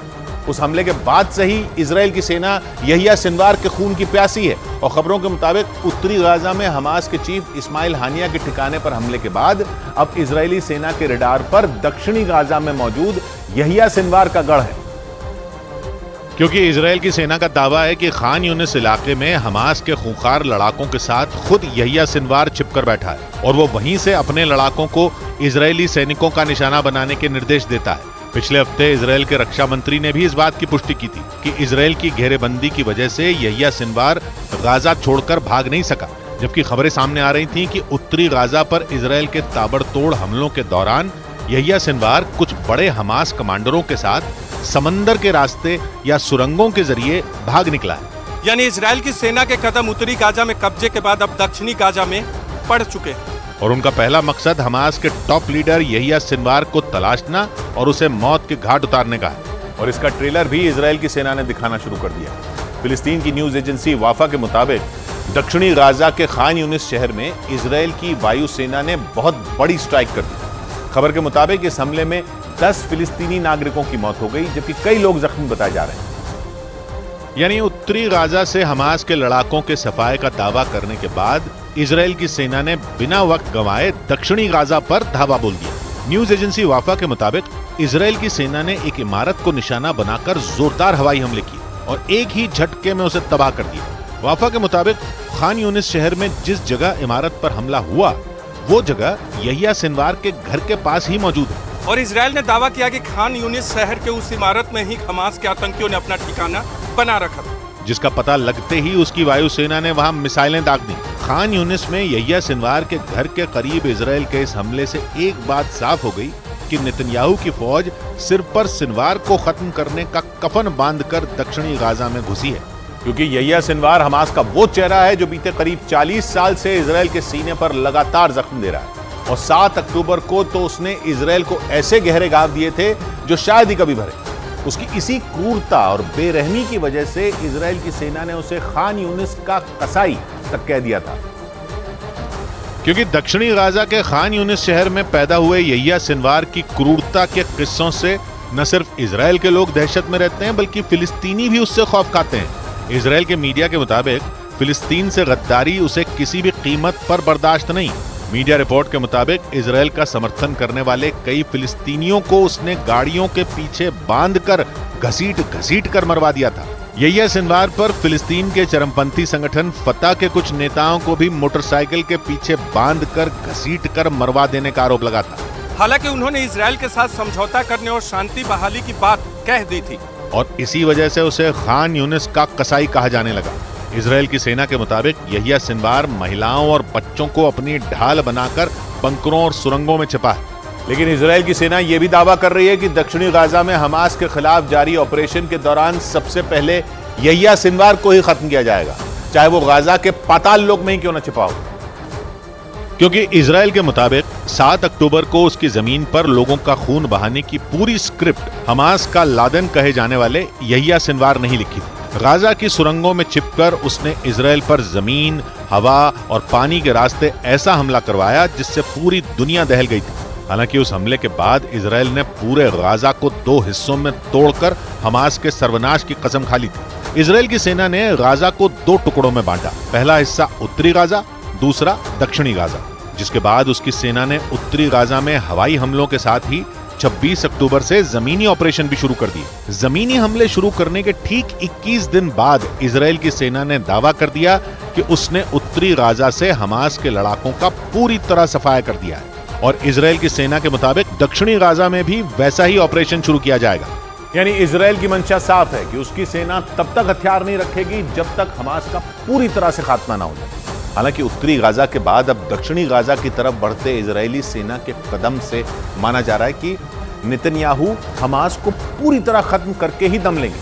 उस हमले के बाद से ही इजराइल की सेना यहिया सिनवार के खून की प्यासी है और खबरों के मुताबिक उत्तरी गाजा में हमास के चीफ इस्माइल हानिया के ठिकाने पर हमले के बाद अब इजरायली सेना के रडार पर दक्षिणी गाजा में मौजूद यहिया सिनवार का गढ़ है। क्योंकि इजराइल की सेना का दावा है कि खान यूनिस इलाके में हमास के खूंखार लड़ाकों के साथ खुद यहिया सिनवार छिपकर बैठा है और वो वहीं से अपने लड़ाकों को इजरायली सैनिकों का निशाना बनाने के निर्देश देता है। पिछले हफ्ते इजराइल के रक्षा मंत्री ने भी इस बात की पुष्टि की थी कि इजराइल की घेरेबंदी की वजह से यहिया सिनवार गाजा छोड़कर भाग नहीं सका, जबकि खबरें सामने आ रही थीं कि उत्तरी गाजा पर इजराइल के ताबड़तोड़ हमलों के दौरान यहिया सिनवार कुछ बड़े हमास कमांडरों के साथ समंदर के रास्ते या सुरंगों के जरिए भाग निकला है। यानी इजराइल की सेना के कदम उत्तरी गाजा में कब्जे के बाद अब दक्षिणी गाजा में पड़ चुके हैं और उनका पहला मकसद हमास के टॉप लीडर यहिया सिनवार को तलाशना और उसे मौत के घाट उतारने का है। और इसका ट्रेलर भी इजराइल की सेना ने दिखाना शुरू कर दिया। फिलिस्तीन की न्यूज एजेंसी वाफा के मुताबिक दक्षिणी गाजा के खान यूनिस शहर में इजराइल की वायुसेना ने बहुत बड़ी स्ट्राइक कर दी। खबर के मुताबिक इस हमले में 10 फिलिस्तीनी नागरिकों की मौत हो गई, जबकि कई लोग जख्मी बताए जा रहे हैं। यानी उत्तरी गाजा से हमास के लड़ाकों के सफाए का दावा करने के बाद इजराइल की सेना ने बिना वक्त गंवाए दक्षिणी गाजा पर धावा बोल दिया। न्यूज एजेंसी वाफा के मुताबिक इजराइल की सेना ने एक इमारत को निशाना बनाकर जोरदार हवाई हमले किए और एक ही झटके में उसे तबाह कर दिया। वाफा के मुताबिक खान यूनिस शहर में जिस जगह इमारत पर हमला हुआ वो जगह यहिया सिनवार के घर के पास ही मौजूद है। और इजराइल ने दावा किया कि खान यूनिस शहर के उस इमारत में ही हमास के आतंकियों ने अपना ठिकाना बना रखा था, जिसका पता लगते ही उसकी वायुसेना ने वहां मिसाइलें दाग दी। खान यूनिस में यहिया सिनवार के घर के करीब इजराइल के इस हमले से एक बात साफ हो गई कि नेतन्याहू की फौज सिर पर सिनवार को खत्म करने का कफन बांधकर दक्षिणी गाजा में घुसी है, क्योंकि यहिया सिनवार हमास का वो चेहरा है जो बीते करीब 40 साल से इजराइल के सीने पर लगातार जख्म दे रहा है। और 7 अक्टूबर को तो उसने इजराइल को ऐसे गहरे घाव दिए थे जो शायद ही कभी भरे। उसकी इसी क्रूरता और बेरहमी की वजह से इजराइल की सेना ने उसे खान यूनिस का कसाई तक कह दिया था। क्योंकि दक्षिणी गाजा के खान यूनिस शहर में पैदा हुए यहिया सिनवार की क्रूरता के किस्सों से न सिर्फ इजराइल के लोग दहशत में रहते हैं बल्कि फिलिस्तीनी भी उससे खौफ खाते हैं। इजराइल के मीडिया के मुताबिक फिलिस्तीन से गद्दारी उसे किसी भी कीमत पर बर्दाश्त नहीं। मीडिया रिपोर्ट के मुताबिक इजराइल का समर्थन करने वाले कई फिलिस्तीनियों को उसने गाड़ियों के पीछे बांधकर घसीट कर मरवा दिया था। यहिया सिनवार पर फिलिस्तीन के चरमपंथी संगठन फतह के कुछ नेताओं को भी मोटरसाइकिल के पीछे बांधकर घसीट कर मरवा देने का आरोप लगा था। हालांकि उन्होंने इजराइल के साथ समझौता करने और शांति बहाली की बात कह दी थी और इसी वजह से उसे खान यूनिस का कसाई कहा जाने लगा। इजराइल की सेना के मुताबिक यहिया सिनवार महिलाओं और बच्चों को अपनी ढाल बनाकर बंकरों और सुरंगों में छिपा है। लेकिन इजराइल की सेना यह भी दावा कर रही है कि दक्षिणी गाजा में हमास के खिलाफ जारी ऑपरेशन के दौरान सबसे पहले यहिया सिनवार को ही खत्म किया जाएगा, चाहे वो गाजा के पाताल लोक में ही क्यों न छिपा हो। क्योंकि इजराइल के मुताबिक 7 अक्टूबर को उसकी जमीन पर लोगों का खून बहाने की पूरी स्क्रिप्ट हमास का लादेन कहे जाने वाले यहिया सिनवार नहीं लिखी थी। गाजा की सुरंगों में छिपकर उसने इजराइल पर जमीन, हवा और पानी के रास्ते ऐसा हमला करवाया जिससे पूरी दुनिया दहल गई थी। हालांकि उस हमले के बाद इजराइल ने पूरे गाजा को 2 हिस्सों में तोड़कर हमास के सर्वनाश की कसम खा ली थी। इजराइल की सेना ने गाजा को 2 टुकड़ों में बांटा, पहला हिस्सा उत्तरी गाजा, दूसरा दक्षिणी गाजा, जिसके बाद उसकी सेना ने उत्तरी गाजा में हवाई हमलों के साथ ही 26 अक्टूबर से जमीनी ऑपरेशन भी शुरू कर दिए। जमीनी हमले शुरू करने के ठीक 21 दिन बाद इजराइल की सेना ने दावा कर दिया कि उसने उत्तरी गाजा से हमास के लड़ाकों का पूरी तरह सफाया कर दिया है और इजराइल की सेना के मुताबिक दक्षिणी गाजा में भी वैसा ही ऑपरेशन शुरू किया जाएगा। यानी इजराइल की मंशा साफ है कि उसकी सेना तब तक हथियार नहीं रखेगी जब तक हमास का पूरी तरह से खात्मा ना हो जाए। हालांकि उत्तरी गाजा के बाद अब दक्षिणी गाजा की तरफ बढ़ते इजरायली सेना के कदम से माना जा रहा है कि नेतन्याहू हमास को पूरी तरह खत्म करके ही दम लेंगे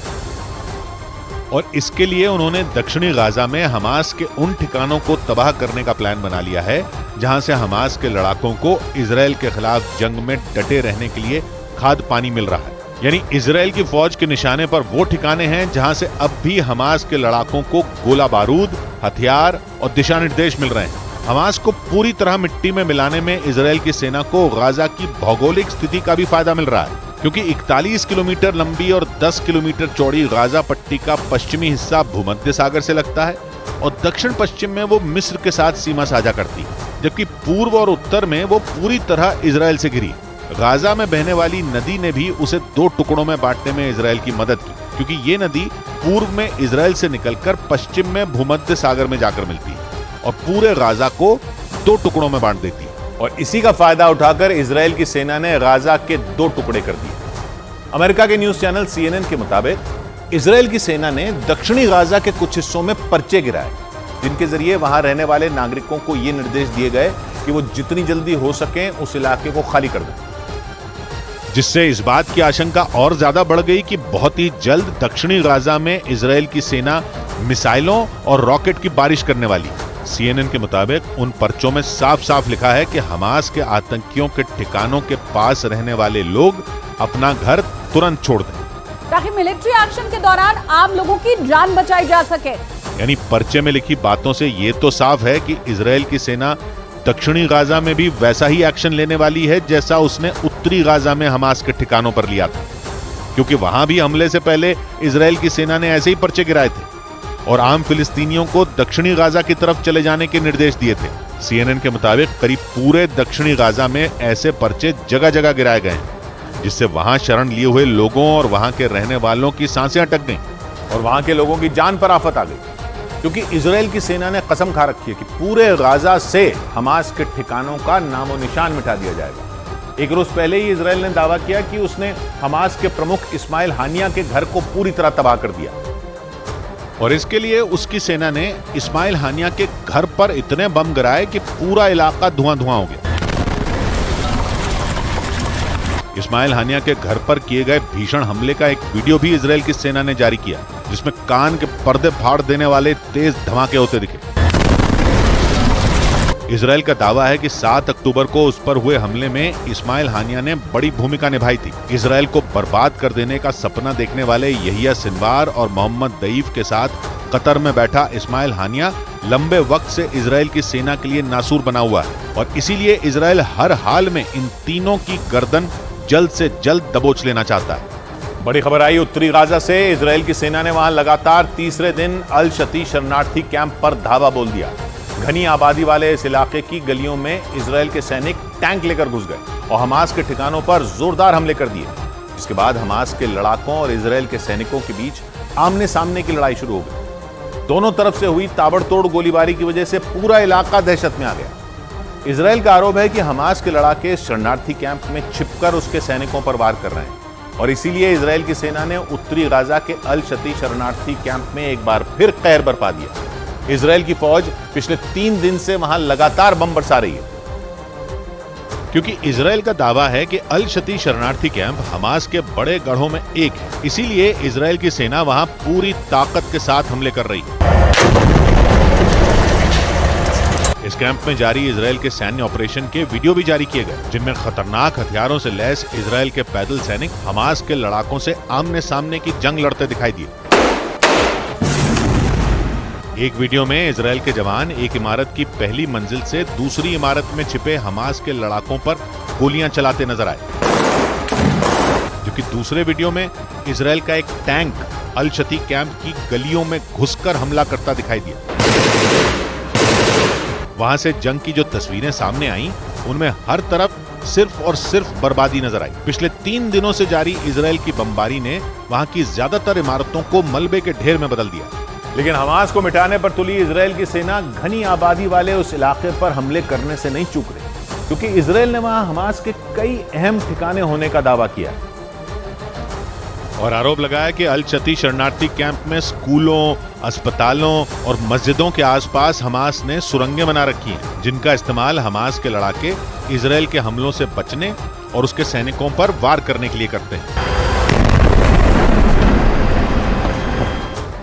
और इसके लिए उन्होंने दक्षिणी गाजा में हमास के उन ठिकानों को तबाह करने का प्लान बना लिया है जहां से हमास के लड़ाकों को इजराइल के खिलाफ जंग में डटे रहने के लिए खाद्य पानी मिल रहा है। यानी इजराइल की फौज के निशाने पर वो ठिकाने हैं जहां से अब भी हमास के लड़ाकों को गोला बारूद, हथियार और दिशा निर्देश मिल रहे हैं। हमास को पूरी तरह मिट्टी में मिलाने में इजराइल की सेना को गाजा की भौगोलिक स्थिति का भी फायदा मिल रहा है, क्योंकि 41 किलोमीटर लंबी और 10 किलोमीटर चौड़ी गाजा पट्टी का पश्चिमी हिस्सा भूमध्य सागर से लगता है और दक्षिण पश्चिम में वो मिस्र के साथ सीमा साझा करती है, जबकि पूर्व और उत्तर में वो पूरी तरह इजराइल से घिरी। गाजा में बहने वाली नदी ने भी उसे 2 टुकड़ों में बांटने में इजराइल की मदद की, क्योंकि ये नदी पूर्व में इजराइल से निकलकर पश्चिम में भूमध्य सागर में जाकर मिलती है और पूरे गाजा को 2 टुकड़ों में बांट देती है। और इसी का फायदा उठाकर इजराइल की सेना ने गाजा के 2 टुकड़े कर दिए। अमेरिका के न्यूज चैनल CNN के मुताबिक इजराइल की सेना ने दक्षिणी गाजा के कुछ हिस्सों में पर्चे गिराए, जिनके जरिए वहां रहने वाले नागरिकों को यह निर्देश दिए गए कि वो जितनी जल्दी हो सके उस इलाके को खाली कर दें, जिससे इस बात की आशंका और ज्यादा बढ़ गई कि बहुत ही जल्द दक्षिणी गाजा में इजराइल की सेना मिसाइलों और रॉकेट की बारिश करने वाली। CNN के मुताबिक उन पर्चों में साफ साफ लिखा है कि हमास के आतंकियों के ठिकानों के पास रहने वाले लोग अपना घर तुरंत छोड़ दें, ताकि मिलिट्री एक्शन के दौरान आम लोगों की जान बचाई जा सके। यानी पर्चे में लिखी बातों से ये तो साफ है कि इजराइल की सेना दक्षिणी गाजा में भी वैसा ही एक्शन लेने वाली है जैसा उसने उत्तरी गाजा में हमास के ठिकानों पर लिया था, क्योंकि वहां भी हमले से पहले इजराइल की सेना ने ऐसे ही पर्चे गिराए थे और आम फिलिस्तीनियों को दक्षिणी गाजा की तरफ चले जाने के निर्देश दिए थे। CNN के मुताबिक करीब पूरे दक्षिणी गाजा में ऐसे पर्चे जगह जगह गिराए गए हैं, जिससे वहां शरण लिए हुए लोगों और वहां के रहने वालों की सांसें अटक गईं और वहां के लोगों की जान पर आफत आ गई, क्योंकि इजराइल की सेना ने कसम खा रखी है कि पूरे गाजा से हमास के ठिकानों का नामो निशान मिटा दिया जाएगा। एक रोज पहले ही इजराइल ने दावा किया कि उसने हमास के प्रमुख इस्माइल हानिया के घर को पूरी तरह तबाह कर दिया और इसके लिए उसकी सेना ने इस्माइल हानिया के घर पर इतने बम गिराए कि पूरा इलाका धुआं धुआं हो गया। इस्माइल हानिया के घर पर किए गए भीषण हमले का एक वीडियो भी इजराइल की सेना ने जारी किया, जिसमें कान के पर्दे फाड़ देने वाले तेज धमाके होते दिखे। इजराइल का दावा है कि 7 अक्टूबर को उस पर हुए हमले में इस्माइल हानिया ने बड़ी भूमिका निभाई थी। इजराइल को बर्बाद कर देने का सपना देखने वाले यहिया सिनवार और मोहम्मद दईफ के साथ कतर में बैठा इस्माइल हानिया लंबे वक्त से इजराइल की सेना के लिए नासूर बना हुआ है और इसीलिए इजराइल हर हाल में इन तीनों की गर्दन जल्द से जल्द दबोच लेना चाहता है। बड़ी खबर आई उत्तरी गाजा से। इजराइल की सेना ने वहां लगातार तीसरे दिन अल शती शरणार्थी कैंप पर धावा बोल दिया। घनी आबादी वाले इस इलाके की गलियों में इजराइल के सैनिक टैंक लेकर घुस गए और हमास के ठिकानों पर जोरदार हमले कर दिए। इसके बाद हमास के लड़ाकों और इजराइल के सैनिकों के बीच आमने सामने की लड़ाई शुरू हो गई। दोनों तरफ से हुई ताबड़तोड़ गोलीबारी की वजह से पूरा इलाका दहशत में आ गया। इजराइल का आरोप है कि हमास के लड़ाके शरणार्थी कैंप में छिपकर उसके सैनिकों पर वार कर रहे हैं और इसीलिए इजराइल की सेना ने उत्तरी गाजा के अल शती शरणार्थी कैंप में एक बार फिर कहर बरपा दिया। इजराइल की फौज पिछले 3 दिन से वहां लगातार बम बरसा रही है, क्योंकि इजराइल का दावा है कि अल शती शरणार्थी कैंप हमास के बड़े गढ़ों में एक है। इसीलिए इजराइल की सेना वहां पूरी ताकत के साथ हमले कर रही है। इस कैंप में जारी इजराइल के सैन्य ऑपरेशन के वीडियो भी जारी किए गए, जिनमें खतरनाक हथियारों से लैस इजराइल के पैदल सैनिक हमास के लड़ाकों से आमने सामने की जंग लड़ते दिखाई दिए। एक वीडियो में इजराइल के जवान एक इमारत की पहली मंजिल से दूसरी इमारत में छिपे हमास के लड़ाकों पर गोलियां चलाते नजर आए, जबकि दूसरे वीडियो में इजराइल का एक टैंक अल शती कैंप की गलियों में घुसकर हमला करता दिखाई दिया। वहां से जंग की जो तस्वीरें सामने आईं, उनमें हर तरफ सिर्फ और सिर्फ बर्बादी नजर आई। पिछले 3 दिनों से जारी इजराइल की बमबारी ने वहां की ज्यादातर इमारतों को मलबे के ढेर में बदल दिया। लेकिन हमास को मिटाने पर तुली इजराइल की सेना घनी आबादी वाले उस इलाके पर हमले करने से नहीं चूक रही, क्योंकि इजराइल ने वहां हमास के कई अहम ठिकाने होने का दावा किया और आरोप लगाया कि अल शती शरणार्थी कैंप में स्कूलों, अस्पतालों और मस्जिदों के आसपास हमास ने सुरंगें बना रखी हैं, जिनका इस्तेमाल हमास के लड़ाके इजराइल के हमलों से बचने और उसके सैनिकों पर वार करने के लिए करते हैं।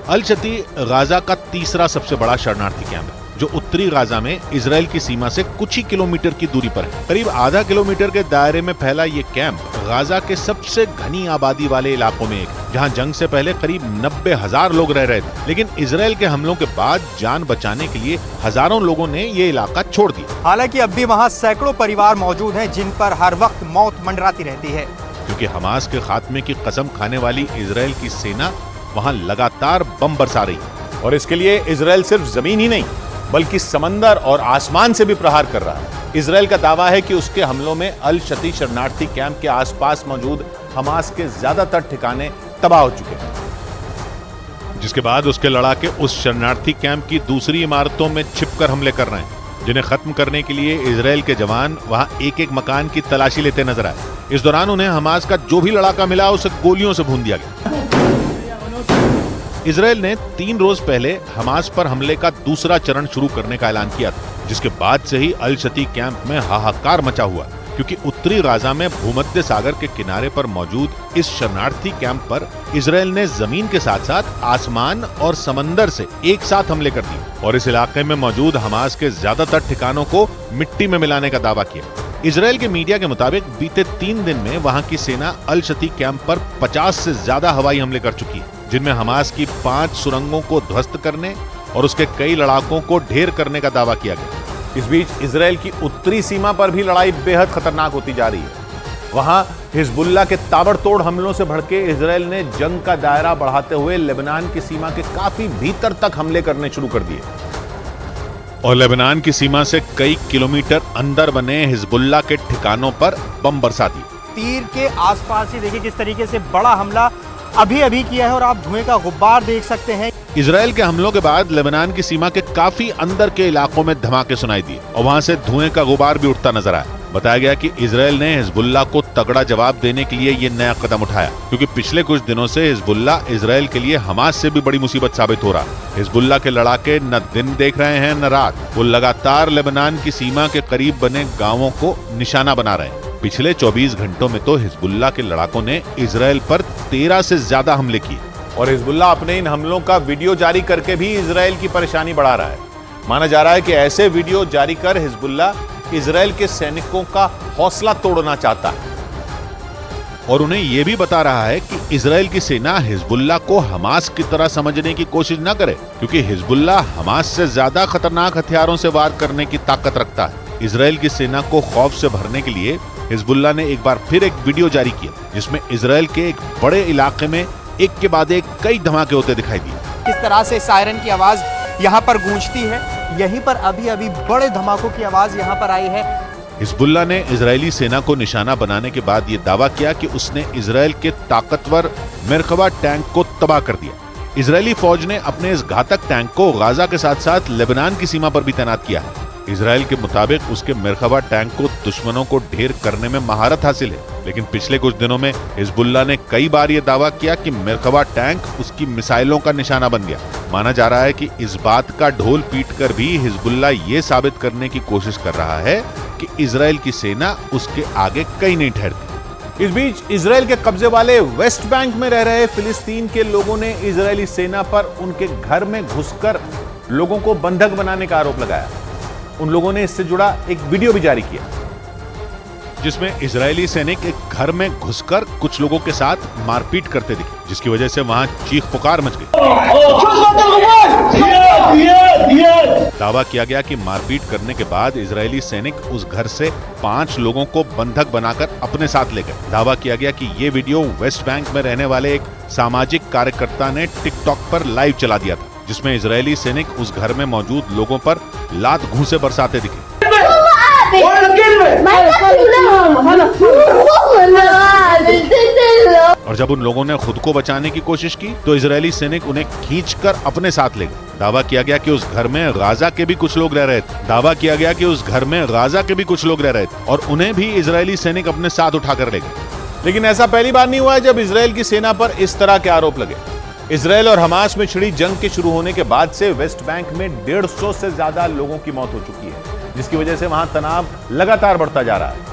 अल शती गाजा का तीसरा सबसे बड़ा शरणार्थी कैंप है, जो उत्तरी गाजा में इजराइल की सीमा से कुछ ही किलोमीटर की दूरी पर है। करीब आधा किलोमीटर के दायरे में फैला ये कैंप गाजा के सबसे घनी आबादी वाले इलाकों में एक, जहां जंग से पहले करीब 90,000 लोग रह रहे थे, लेकिन इजराइल के हमलों के बाद जान बचाने के लिए हजारों लोगों ने ये इलाका छोड़ दिया। हालांकि अब भी वहाँ सैकड़ों परिवार मौजूद हैं जिन पर हर वक्त मौत मंडराती रहती है, क्योंकि हमास के खात्मे की कसम खाने वाली इजराइल की सेना वहां लगातार बम बरसा रही है। और इसके लिए इजराइल सिर्फ जमीन ही नहीं बल्कि समंदर और आसमान से भी प्रहार कर रहा है। इजराइल का दावा है कि उसके हमलों में अल शती शरणार्थी कैंप के आसपास मौजूद हमास के ज्यादातर ठिकाने तबाह हो चुके हैं, जिसके बाद उसके लड़ाके उस शरणार्थी कैंप की दूसरी इमारतों में छिपकर हमले कर रहे हैं, जिन्हें खत्म करने के लिए इजराइल के जवान वहां एक एक मकान की तलाशी लेते नजर आए। इस दौरान उन्हें हमास का जो भी लड़ाका मिला उसे गोलियों से भून दिया गया। इजराइल ने 3 रोज पहले हमास पर हमले का दूसरा चरण शुरू करने का ऐलान किया था, जिसके बाद से ही अल शती कैंप में हाहाकार मचा हुआ, क्योंकि उत्तरी गाजा में भूमध्य सागर के किनारे पर मौजूद इस शरणार्थी कैंप पर इजराइल ने जमीन के साथ साथ आसमान और समंदर से एक साथ हमले कर दिए और इस इलाके में मौजूद हमास के ज्यादातर ठिकानों को मिट्टी में मिलाने का दावा किया। इजराइल के मीडिया के मुताबिक बीते 3 दिन में वहां की सेना अल शती कैंप पर 50 से ज्यादा हवाई हमले कर चुकी है, जिनमें हमास की 5 सुरंगों को ध्वस्त करने और उसके कई लड़ाकों को ढेर करने का दावा किया गया। इस बीच इजराइल की उत्तरी सीमा पर भी लड़ाई बेहद खतरनाक होती जा रही है। वहां हिजबुल्लाह के ताबड़तोड़ हमलों से भड़के इजराइल ने जंग का दायरा बढ़ाते हुए लेबनान की सीमा के काफी भीतर तक हमले करने शुरू कर दिए और लेबनान की सीमा से कई किलोमीटर अंदर बने हिजबुल्लाह के ठिकानों पर बम बरसा दिए। तीर के आसपास ही देखिए किस तरीके से बड़ा हमला अभी किया है और आप धुएं का गुब्बार देख सकते हैं। इजराइल के हमलों के बाद लेबनान की सीमा के काफी अंदर के इलाकों में धमाके सुनाई दिए और वहां से धुएं का गुबार भी उठता नजर आया। बताया गया कि इजराइल ने हिजबुल्लाह को तगड़ा जवाब देने के लिए ये नया कदम उठाया, क्योंकि पिछले कुछ दिनों से हिजबुल्लाह इजराइल के लिए हमास से भी बड़ी मुसीबत साबित हो रहा है। हिजबुल्लाह के लड़ाके न दिन देख रहे हैं न रात, वो लगातार लेबनान की सीमा के करीब बने गाँवों को निशाना बना रहे हैं। पिछले 24 घंटों में तो हिजबुल्लाह के लड़ाकों ने इजराइल पर 13 से ज्यादा हमले किए और हिजबुल्लाह अपने इन हमलों का वीडियो जारी करके भी इजराइल की परेशानी बढ़ा रहा है। माना जा रहा है कि ऐसे वीडियो जारी कर हिजबुल्लाह इजराइल के सैनिकों का हौसला तोड़ना चाहता है और उन्हें यह भी बता रहा है कि इजराइल की सेना हिजबुल्लाह को हमास की तरह समझने की कोशिश न करे, क्योंकि हिजबुल्लाह हमास से ज्यादा खतरनाक हथियारों से वार करने की ताकत रखता है। इजराइल की सेना को खौफ से भरने के लिए हिजबुल्लाह ने एक बार फिर एक वीडियो जारी किया, जिसमें इजराइल के एक बड़े इलाके में एक के बाद एक कई धमाके होते दिखाई दिए। किस तरह से सायरन की आवाज यहाँ पर गूंजती है, यहीं पर अभी बड़े धमाकों की आवाज यहाँ पर आई है। हिजबुल्लाह ने इजरायली सेना को निशाना बनाने के बाद ये दावा किया कि उसने इजराइल के ताकतवर मेरकवा टैंक को तबाह कर दिया। इजरायली फौज ने अपने इस घातक टैंक को गाजा के साथ साथ लेबनान की सीमा पर भी तैनात किया है। इजराइल के मुताबिक उसके मेरकवा टैंक को दुश्मनों को ढेर करने में महारत हासिल है, लेकिन पिछले कुछ दिनों में हिजबुल्लाह ने कई बार यह दावा किया कि मेरकवा टैंक उसकी मिसाइलों का निशाना बन गया। माना जा रहा है कि इस बात का ढोल पीटकर भी हिजबुल्लाह ये साबित करने की कोशिश कर रहा है कि इजराइल की सेना उसके आगे कहीं नहीं ठहरती। इस बीच इजराइल के कब्जे वाले वेस्ट बैंक में रह रहे फिलिस्तीन के लोगों ने इजरायली सेना पर उनके घर में घुसकर लोगों को बंधक बनाने का आरोप लगाया। उन लोगों ने इससे जुड़ा एक वीडियो भी जारी किया। जिसमें इजरायली सैनिक एक घर में घुसकर कुछ लोगों के साथ मारपीट करते दिखे, जिसकी वजह से वहां चीख पुकार मच गई। दावा किया गया कि मारपीट करने के बाद इजरायली सैनिक उस घर से 5 लोगों को बंधक बनाकर अपने साथ ले गए। दावा किया गया कि ये वीडियो वेस्ट बैंक में रहने वाले एक सामाजिक कार्यकर्ता ने टिकटॉक पर लाइव चला दिया था, जिसमें इजरायली सैनिक उस घर में मौजूद लोगों पर लात घूंसे बरसाते दिखे। और जब उन लोगों ने खुद को बचाने की कोशिश की तो इजरायली सैनिक उन्हें खींचकर अपने साथ ले गए। दावा किया गया कि उस घर में गाजा के भी कुछ लोग रह रहे थे। और उन्हें भी इजरायली सैनिक अपने साथ उठाकर ले गए। लेकिन ऐसा पहली बार नहीं हुआ है जब इजरायल की सेना पर इस तरह के आरोप लगे। इजरायल और हमास में छिड़ी जंग के शुरू होने के बाद से वेस्ट बैंक में 150 से ज्यादा लोगों की मौत हो चुकी है, जिसकी वजह से वहां तनाव लगातार बढ़ता जा रहा है।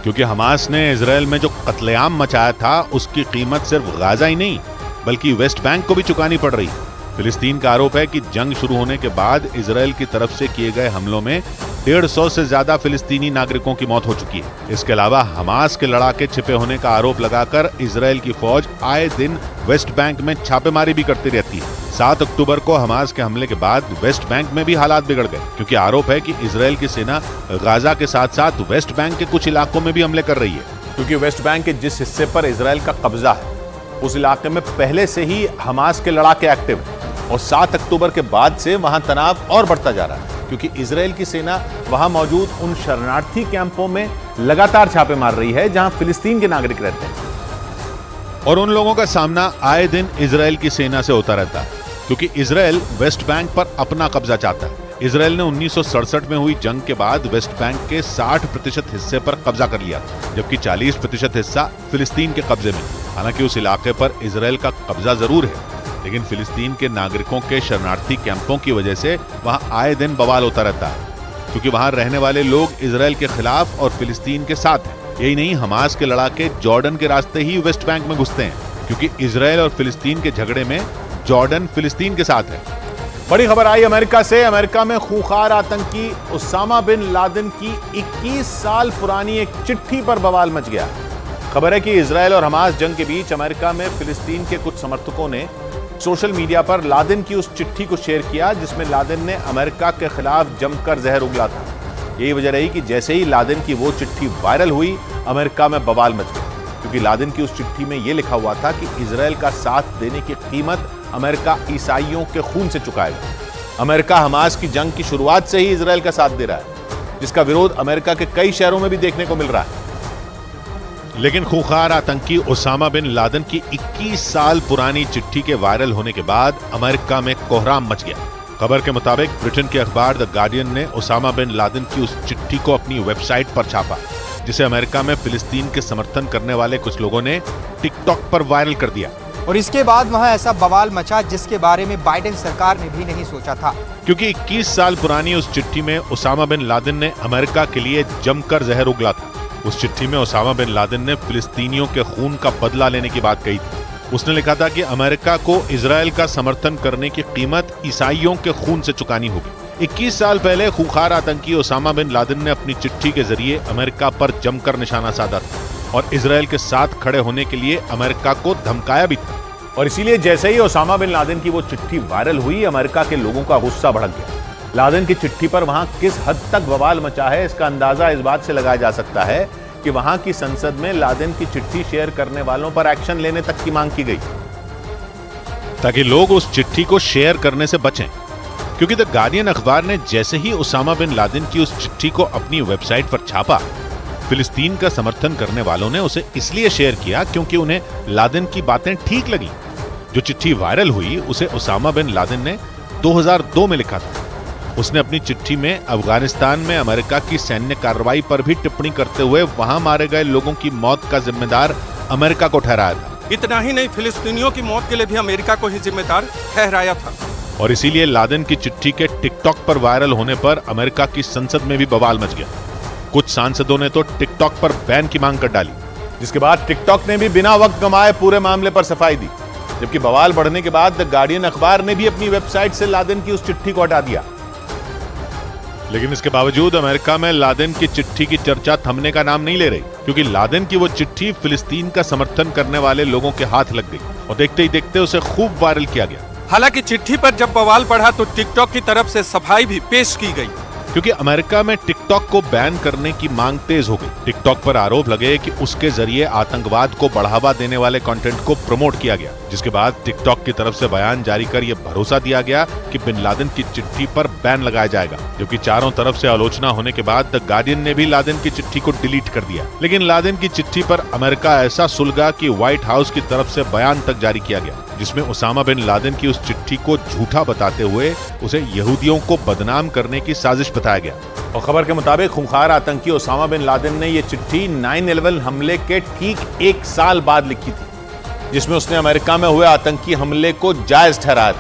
क्योंकि हमास ने इजरायल में जो कत्लेआम मचाया था उसकी कीमत सिर्फ गाजा ही नहीं बल्कि वेस्ट बैंक को भी चुकानी पड़ रही है। फिलिस्तीन का आरोप है कि जंग शुरू होने के बाद इजरायल की तरफ से किए गए हमलों में 150 से ज्यादा फिलिस्तीनी नागरिकों की मौत हो चुकी है। इसके अलावा हमास के लड़ाके छिपे होने का आरोप लगाकर इजरायल की फौज आए दिन वेस्ट बैंक में छापेमारी भी करती रहती है। 7 अक्टूबर को हमास के हमले के बाद वेस्ट बैंक में भी हालात बिगड़ गए, क्योंकि आरोप है कि इजरायल की सेना गाजा के साथ साथ वेस्ट बैंक के कुछ इलाकों में भी हमले कर रही है। क्योंकि वेस्ट बैंक के जिस हिस्से पर इजरायल का कब्जा है उस इलाके में पहले से ही हमास के लड़ाके एक्टिव हैं और 7 अक्टूबर के बाद से वहां तनाव और बढ़ता जा रहा है, क्योंकि इजरायल की सेना वहां मौजूद उन शरणार्थी कैंपों में लगातार छापे मार रही है जहां फिलिस्तीन के नागरिक रहते हैं। और उन लोगों का सामना आए दिन इजरायल की सेना से होता रहता है, क्योंकि इजरायल वेस्ट बैंक पर अपना कब्जा चाहता है। इजरायल ने 1967 में हुई जंग के बाद वेस्ट बैंक के 60% हिस्से पर कब्जा कर लिया, जबकि 40% हिस्सा फिलिस्तीन के कब्जे में। हालांकि उस इलाके पर इजरायल का कब्जा जरूर है, लेकिन फिलिस्तीन के नागरिकों के शरणार्थी कैंपों की वजह से वहां आए दिन बवाल होता रहता है, क्योंकि वहां रहने वाले लोग इजरायल के खिलाफ और फिलिस्तीन के साथ हैं। यही नहीं, हमास के लड़ाके जॉर्डन के रास्ते ही वेस्ट बैंक में घुसते हैं, क्योंकि इजरायल और फिलिस्तीन के झगड़े में जॉर्डन फिलिस्तीन के साथ है। बड़ी खबर आई अमेरिका से। अमेरिका में खूंखार आतंकी उसामा बिन लादेन की 21 साल पुरानी एक चिट्ठी पर बवाल मच गया। खबर है कि इजरायल और हमास जंग के बीच अमेरिका में फिलिस्तीन के कुछ समर्थकों ने सोशल मीडिया पर लादेन की उस चिट्ठी को शेयर किया जिसमें लादेन ने अमेरिका के खिलाफ जमकर जहर उगला था। यही वजह रही कि जैसे ही लादेन की वो चिट्ठी वायरल हुई अमेरिका में बवाल मच गया, क्योंकि लादेन की उस चिट्ठी में यह लिखा हुआ था कि इजरायल का साथ देने की कीमत अमेरिका ईसाइयों के खून से चुकाएगा। अमेरिका हमास की जंग की शुरुआत से ही इजरायल का साथ दे रहा है, जिसका विरोध अमेरिका के कई शहरों में भी देखने को मिल रहा है। लेकिन खूंखार आतंकी उसामा बिन लादेन की 21 साल पुरानी चिट्ठी के वायरल होने के बाद अमेरिका में कोहराम मच गया। खबर के मुताबिक ब्रिटेन के अखबार द गार्डियन ने उसामा बिन लादेन की उस चिट्ठी को अपनी वेबसाइट पर छापा, जिसे अमेरिका में फिलिस्तीन के समर्थन करने वाले कुछ लोगों ने टिकटॉक पर वायरल कर दिया। और इसके बाद वहां ऐसा बवाल मचा जिसके बारे में बाइडेन सरकार ने भी नहीं सोचा था, क्योंकि 21 साल पुरानी उस चिट्ठी में उसामा बिन लादेन ने अमेरिका के लिए जमकर जहर उगला था। उस चिट्ठी में उसामा बिन लादेन ने फिलिस्तीनियों के खून का बदला लेने की बात कही थी। उसने लिखा था कि अमेरिका को इजरायल का समर्थन करने की कीमत ईसाइयों के खून से चुकानी होगी। 21 साल पहले खूंखार आतंकी उसामा बिन लादेन ने अपनी चिट्ठी के जरिए अमेरिका पर जमकर निशाना साधा था और इजरायल के साथ खड़े होने के लिए अमेरिका को धमकाया भी था। और इसीलिए जैसे ही ओसामा बिन लादेन की वो चिट्ठी वायरल हुई अमेरिका के लोगों का गुस्सा भड़क गया। लादेन की चिट्ठी पर वहां किस हद तक बवाल मचा है इसका अंदाजा इस बात से लगाया जा सकता है कि वहां की संसद में लादेन की चिट्ठी शेयर करने वालों पर एक्शन लेने तक की मांग की गई, ताकि लोग उस चिट्ठी को शेयर करने से बचें। क्योंकि द गार्डियन अखबार ने जैसे ही उसामा बिन लादेन की उस चिट्ठी को अपनी वेबसाइट पर छापा, फिलिस्तीन का समर्थन करने वालों ने उसे इसलिए शेयर किया क्योंकि उन्हें लादेन की बातें ठीक लगी। जो चिट्ठी वायरल हुई उसे उसामा बिन लादेन ने 2002 में लिखा था। उसने अपनी चिट्ठी में अफगानिस्तान में अमेरिका की सैन्य कार्रवाई पर भी टिप्पणी करते हुए वहां मारे गए लोगों की मौत का जिम्मेदार अमेरिका को ठहराया था। इतना ही नहीं, फिलिस्तीनियों की मौत के लिए भी अमेरिका को ही जिम्मेदार ठहराया था। और इसीलिए लादेन की चिट्ठी के टिकटॉक पर वायरल होने पर अमेरिका की संसद में भी बवाल मच गया। कुछ सांसदों ने तो टिकटॉक पर बैन की मांग कर डाली, जिसके बाद टिकटॉक ने भी बिना वक्त गंवाए पूरे मामले पर सफाई दी। जबकि बवाल बढ़ने के बाद द गार्डियन अखबार ने भी अपनी वेबसाइट से लादेन की उस चिट्ठी को हटा दिया। लेकिन इसके बावजूद अमेरिका में लादेन की चिट्ठी की चर्चा थमने का नाम नहीं ले रही, क्योंकि लादेन की वो चिट्ठी फिलिस्तीन का समर्थन करने वाले लोगों के हाथ लग गई और देखते ही देखते उसे खूब वायरल किया गया। हालांकि चिट्ठी पर जब बवाल बढ़ा तो टिकटॉक की तरफ से सफाई भी पेश की गई, क्योंकि अमेरिका में टिकटॉक को बैन करने की मांग तेज हो गई। टिकटॉक पर आरोप लगे कि उसके जरिए आतंकवाद को बढ़ावा देने वाले कंटेंट को प्रमोट किया गया, जिसके बाद टिकटॉक की तरफ से बयान जारी कर यह भरोसा दिया गया कि बिन लादेन की चिट्ठी पर बैन लगाया जाएगा। जबकि चारों तरफ से आलोचना होने के बाद द गार्डियन ने भी लादेन की चिट्ठी को डिलीट कर दिया। लेकिन लादेन की चिट्ठी पर अमेरिका ऐसा सुलगा कि व्हाइट हाउस की तरफ से बयान तक जारी किया गया, जिसमें उसामा बिन लादेन की उस चिट्ठी को झूठा बताते हुए उसे यहूदियों को बदनाम करने की साजिश बताया गया। और खबर के मुताबिक खूंखार आतंकी उसामा बिन लादेन ने यह चिट्ठी 9/11 हमले के ठीक 1 साल बाद लिखी थी, जिसमें उसने अमेरिका में हुए आतंकी हमले को जायज ठहराया था।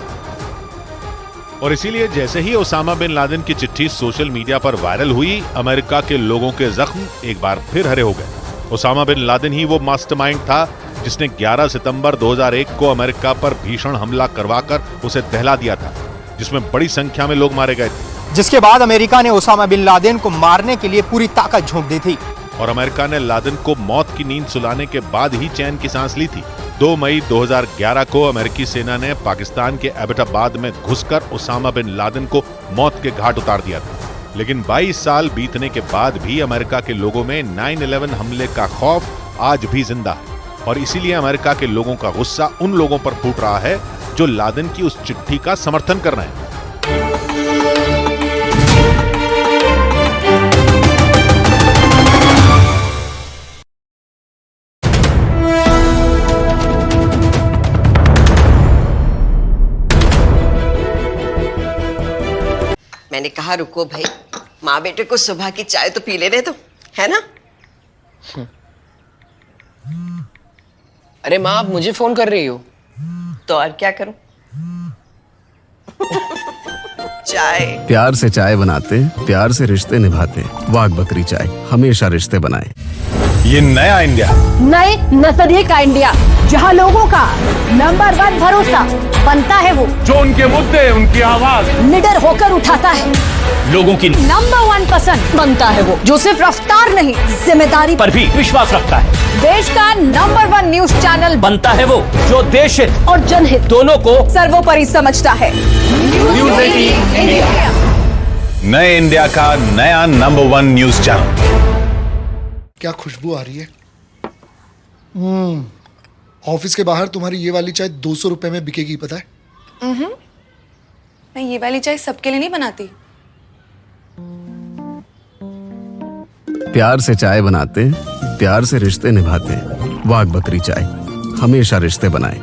और इसीलिए जैसे ही उसामा बिन लादेन की चिट्ठी सोशल मीडिया पर वायरल हुई, अमेरिका के लोगों के जख्म एक बार फिर हरे हो गए। उसामा बिन लादेन ही वो मास्टरमाइंड था जिसने 11 सितंबर 2001 को अमेरिका पर भीषण हमला करवाकर उसे दहला दिया था, जिसमें बड़ी संख्या में लोग मारे गए थे। जिसके बाद अमेरिका ने ओसामा बिन लादेन को मारने के लिए पूरी ताकत झोंक दी थी और अमेरिका ने लादेन को मौत की नींद सुलाने के बाद ही चैन की सांस ली थी। 2 मई 2011 को अमेरिकी सेना ने पाकिस्तान के एबटाबाद में घुसकर ओसामा बिन लादेन को मौत के घाट उतार दिया था। लेकिन 22 साल बीतने के बाद भी अमेरिका के लोगों में 9/11 हमले का खौफ आज भी जिंदा है और इसीलिए अमेरिका के लोगों का गुस्सा उन लोगों पर फूट रहा है जो लादेन की उस चिट्ठी का समर्थन कर रहे हैं। मैंने कहा रुको भाई, माँ बेटे को सुबह की चाय तो पी लेने दो, है ना? अरे माँ, आप मुझे फोन कर रही हो? तो और क्या करूं? चाय। प्यार से चाय बनाते, प्यार से रिश्ते निभाते। वाघ बकरी चाय हमेशा रिश्ते बनाए। ये नया इंडिया, नए नजरिए का इंडिया, जहां लोगों का नंबर 1 भरोसा बनता है वो जो उनके मुद्दे, उनकी आवाज निडर होकर उठाता है, लोगों की नंबर 1 पसंद बनता है वो जो सिर्फ रफ्तार नहीं जिम्मेदारी पर भी विश्वास रखता है। देश का नंबर 1 न्यूज चैनल बनता है वो जो देश हित और जनहित दोनों को सर्वोपरि समझता है। न्यूज़ 18 इंडिया, नए इंडिया का नया नंबर 1 न्यूज चैनल। क्या खुशबू आ रही है। ऑफिस के बाहर तुम्हारी ये वाली चाय 200 रुपए में बिकेगी, पता है? मैं ये वाली चाय सबके लिए नहीं बनाती। प्यार से चाय बनाते, प्यार से रिश्ते निभाते। वाघ बकरी चाय हमेशा रिश्ते बनाए।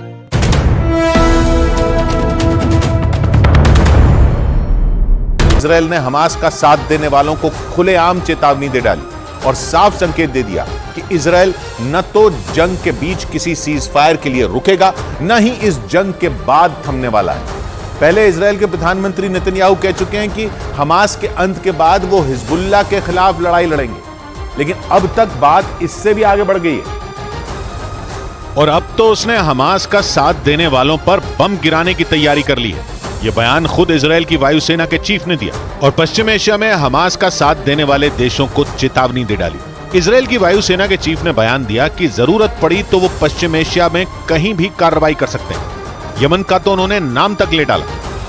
इजराइल ने हमास का साथ देने वालों को खुलेआम चेतावनी दे डाली और साफ संकेत दे दिया कि इजराइल न तो जंग के बीच किसी सीज फायर के लिए रुकेगा, न ही इस जंग के बाद थमने वाला है। पहले इजराइल के प्रधानमंत्री नेतन्याहू कह चुके हैं कि हमास के अंत के बाद वो हिजबुल्लाह के खिलाफ लड़ाई लड़ेंगे, लेकिन अब तक बात इससे भी आगे बढ़ गई है और अब तो उसने हमास का साथ देने वालों पर बम गिराने की तैयारी कर ली है। यह बयान खुद इजराइल की वायुसेना के चीफ ने दिया और पश्चिम एशिया में हमास का साथ देने वाले देशों को चेतावनी दे डाली। इजराइल की वायुसेना के चीफ ने बयान दिया कि जरूरत पड़ी तो वो पश्चिम एशिया में कहीं भी कार्रवाई कर सकते हैं। यमन का तो उन्होंने नाम तक ले डाला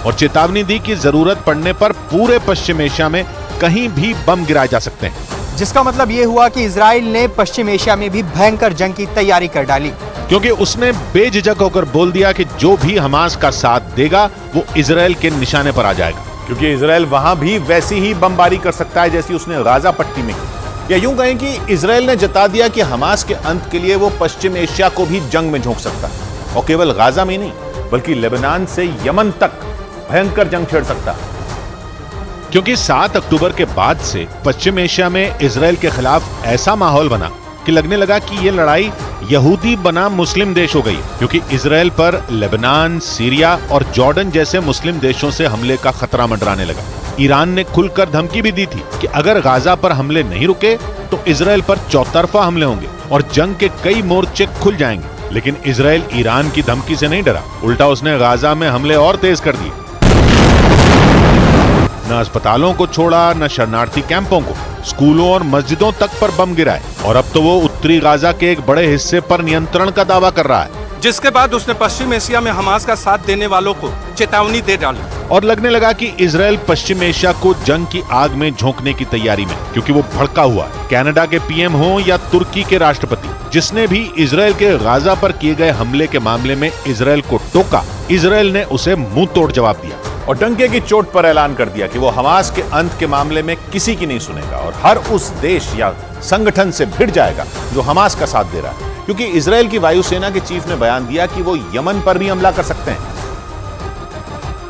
और चेतावनी दी कि जरूरत पड़ने पर पूरे पश्चिम एशिया में कहीं भी बम गिराए जा सकते हैं। जिसका मतलब ये हुआ कि इजराइल ने पश्चिम एशिया में भी भयंकर जंग की तैयारी कर डाली, क्योंकि उसने बेझिझक होकर बोल दिया कि जो भी हमास का साथ देगा वो इजराइल के निशाने पर आ जाएगा। क्योंकि इजराइल वहां भी वैसी ही बमबारी कर सकता है जैसी उसने गाजा पट्टी में की। या यूं कहें कि इजराइल ने जता दिया कि हमास के अंत के लिए वो पश्चिम एशिया को भी जंग में झोंक सकता है और केवल गाजा में नहीं बल्कि लेबनान से यमन तक भयंकर जंग छेड़ सकता है। क्योंकि 7 अक्टूबर के बाद से पश्चिम एशिया में इजराइल के खिलाफ ऐसा माहौल बना कि लगने लगा कि ये लड़ाई यहूदी बनाम मुस्लिम देश हो गई, क्योंकि इजराइल पर लेबनान, सीरिया और जॉर्डन जैसे मुस्लिम देशों से हमले का खतरा मंडराने लगा। ईरान ने खुलकर धमकी भी दी थी कि अगर गाजा पर हमले नहीं रुके तो इजराइल पर चौतरफा हमले होंगे और जंग के कई मोर्चे खुल जाएंगे। लेकिन इजराइल ईरान की धमकी से नहीं डरा, उल्टा उसने गाजा में हमले और तेज कर दिए। न अस्पतालों को छोड़ा, न शरणार्थी कैंपों को, स्कूलों और मस्जिदों तक पर बम गिराए और अब तो वो उत्तरी गाजा के एक बड़े हिस्से पर नियंत्रण का दावा कर रहा है। जिसके बाद उसने पश्चिम एशिया में हमास का साथ देने वालों को चेतावनी दे डाली और लगने लगा कि इजराइल पश्चिम एशिया को जंग की आग में झोंकने की तैयारी में, क्योंकि वो भड़का हुआ है। कनाडा के पीएम हो या तुर्की के राष्ट्रपति, जिसने भी इजराइल के गाजा पर किए गए हमले के मामले में इजराइल को टोका, इजराइल ने उसे मुंह तोड़ जवाब दिया और डंके की चोट पर ऐलान कर दिया कि वो हमास के अंत के मामले में किसी की नहीं सुनेगा और हर उस देश या संगठन से भिड़ जाएगा जो हमास का साथ दे रहा है, क्योंकि इजराइल की वायुसेना के चीफ ने बयान दिया कि वो यमन पर भी हमला कर सकते हैं।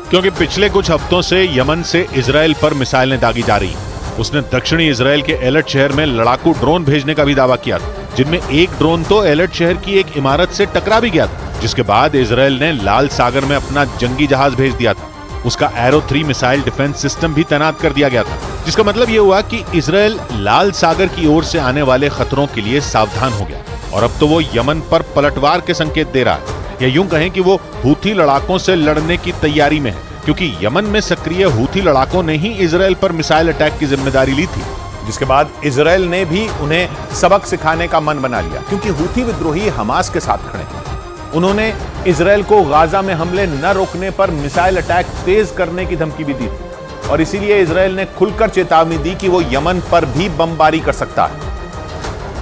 क्योंकि पिछले कुछ हफ्तों से यमन से इजराइल पर मिसाइलें दागी जा रही हैं। उसने दक्षिणी इजराइल के एलर्ट शहर में लड़ाकू ड्रोन भेजने का भी दावा किया था, जिनमें एक ड्रोन तो एलर्ट शहर की एक इमारत से टकरा भी गया था, जिसके बाद इजराइल ने लाल सागर में अपना जंगी जहाज भेज दिया था। उसका एरो 3 मिसाइल डिफेंस सिस्टम भी तैनात कर दिया गया था, जिसका मतलब यह हुआ कि इजराइल लाल सागर की ओर से आने वाले खतरों के लिए सावधान हो गया और अब तो वो यमन पर पलटवार के संकेत दे रहा है, या यूं कहें कि वो हूथी लड़ाकों से लड़ने की तैयारी में है, क्योंकि यमन में सक्रिय हूथी लड़ाकों ने ही इजराइल पर मिसाइल अटैक की जिम्मेदारी ली थी। जिसके बाद इजराइल ने भी उन्हें सबक सिखाने का मन बना लिया, क्योंकि हूथी विद्रोही हमास के साथ खड़े हैं। उन्होंने इजराइल को गाजा में हमले न रोकने पर मिसाइल अटैक तेज करने की धमकी भी दी थी और इसीलिए इजराइल ने खुलकर चेतावनी दी कि वो यमन पर भी बमबारी कर सकता है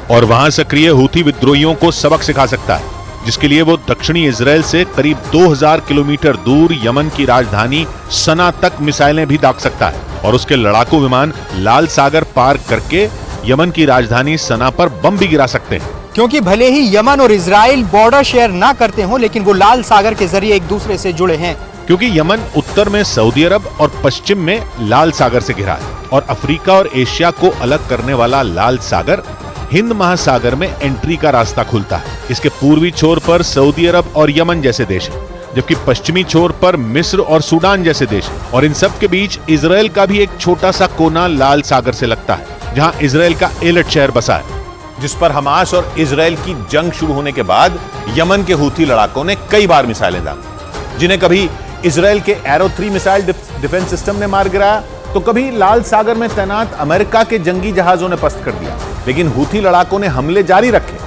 और वहां सक्रिय हूथी विद्रोहियों को सबक सिखा सकता है, जिसके लिए वो दक्षिणी इजराइल से करीब 2000 किलोमीटर दूर यमन की राजधानी सना तक मिसाइलें भी दाग सकता है और उसके लड़ाकू विमान लाल सागर पार करके यमन की राजधानी सना पर बम भी गिरा सकते हैं। क्योंकि भले ही यमन और इजराइल बॉर्डर शेयर ना करते हों, लेकिन वो लाल सागर के जरिए एक दूसरे से जुड़े हैं। क्योंकि यमन उत्तर में सऊदी अरब और पश्चिम में लाल सागर से घिरा है और अफ्रीका और एशिया को अलग करने वाला लाल सागर हिंद महासागर में एंट्री का रास्ता खुलता है। इसके पूर्वी छोर पर सऊदी अरब और यमन जैसे देश हैं, जबकि पश्चिमी छोर पर मिस्र और सूडान जैसे देश हैं और इन सब के बीच इजराइल का भी एक छोटा सा कोना लाल सागर से लगता है, जहां इजराइल का एलर्ट शहर बसा है, जिस पर हमास और इजराइल की जंग शुरू होने के बाद यमन के हूथी लड़ाकों ने कई बार मिसाइलें दागी, जिन्हें कभी इजराइल के एरो 3 मिसाइल डिफेंस सिस्टम ने मार गिराया तो कभी लाल सागर में तैनात अमेरिका के जंगी जहाजों ने पस्त कर दिया, लेकिन हूथी लड़ाकों ने हमले जारी रखे,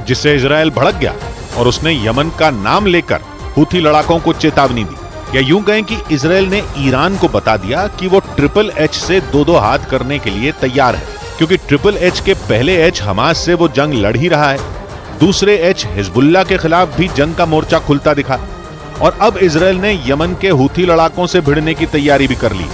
जिससे इजराइल भड़क गया और उसने यमन का नाम लेकर हूथी लड़ाकों को चेतावनी दी, या यूं कहें कि इजराइल ने ईरान को बता दिया कि वो ट्रिपल एच से दो हाथ करने के लिए तैयार है, क्योंकि ट्रिपल एच के पहले एच हमास से वो जंग लड़ ही रहा है, दूसरे एच हिजबुल्लाह के खिलाफ भी जंग का मोर्चा खुलता दिखा और अब इजराइल ने यमन के हूथी लड़ाकों से भिड़ने की तैयारी भी कर ली।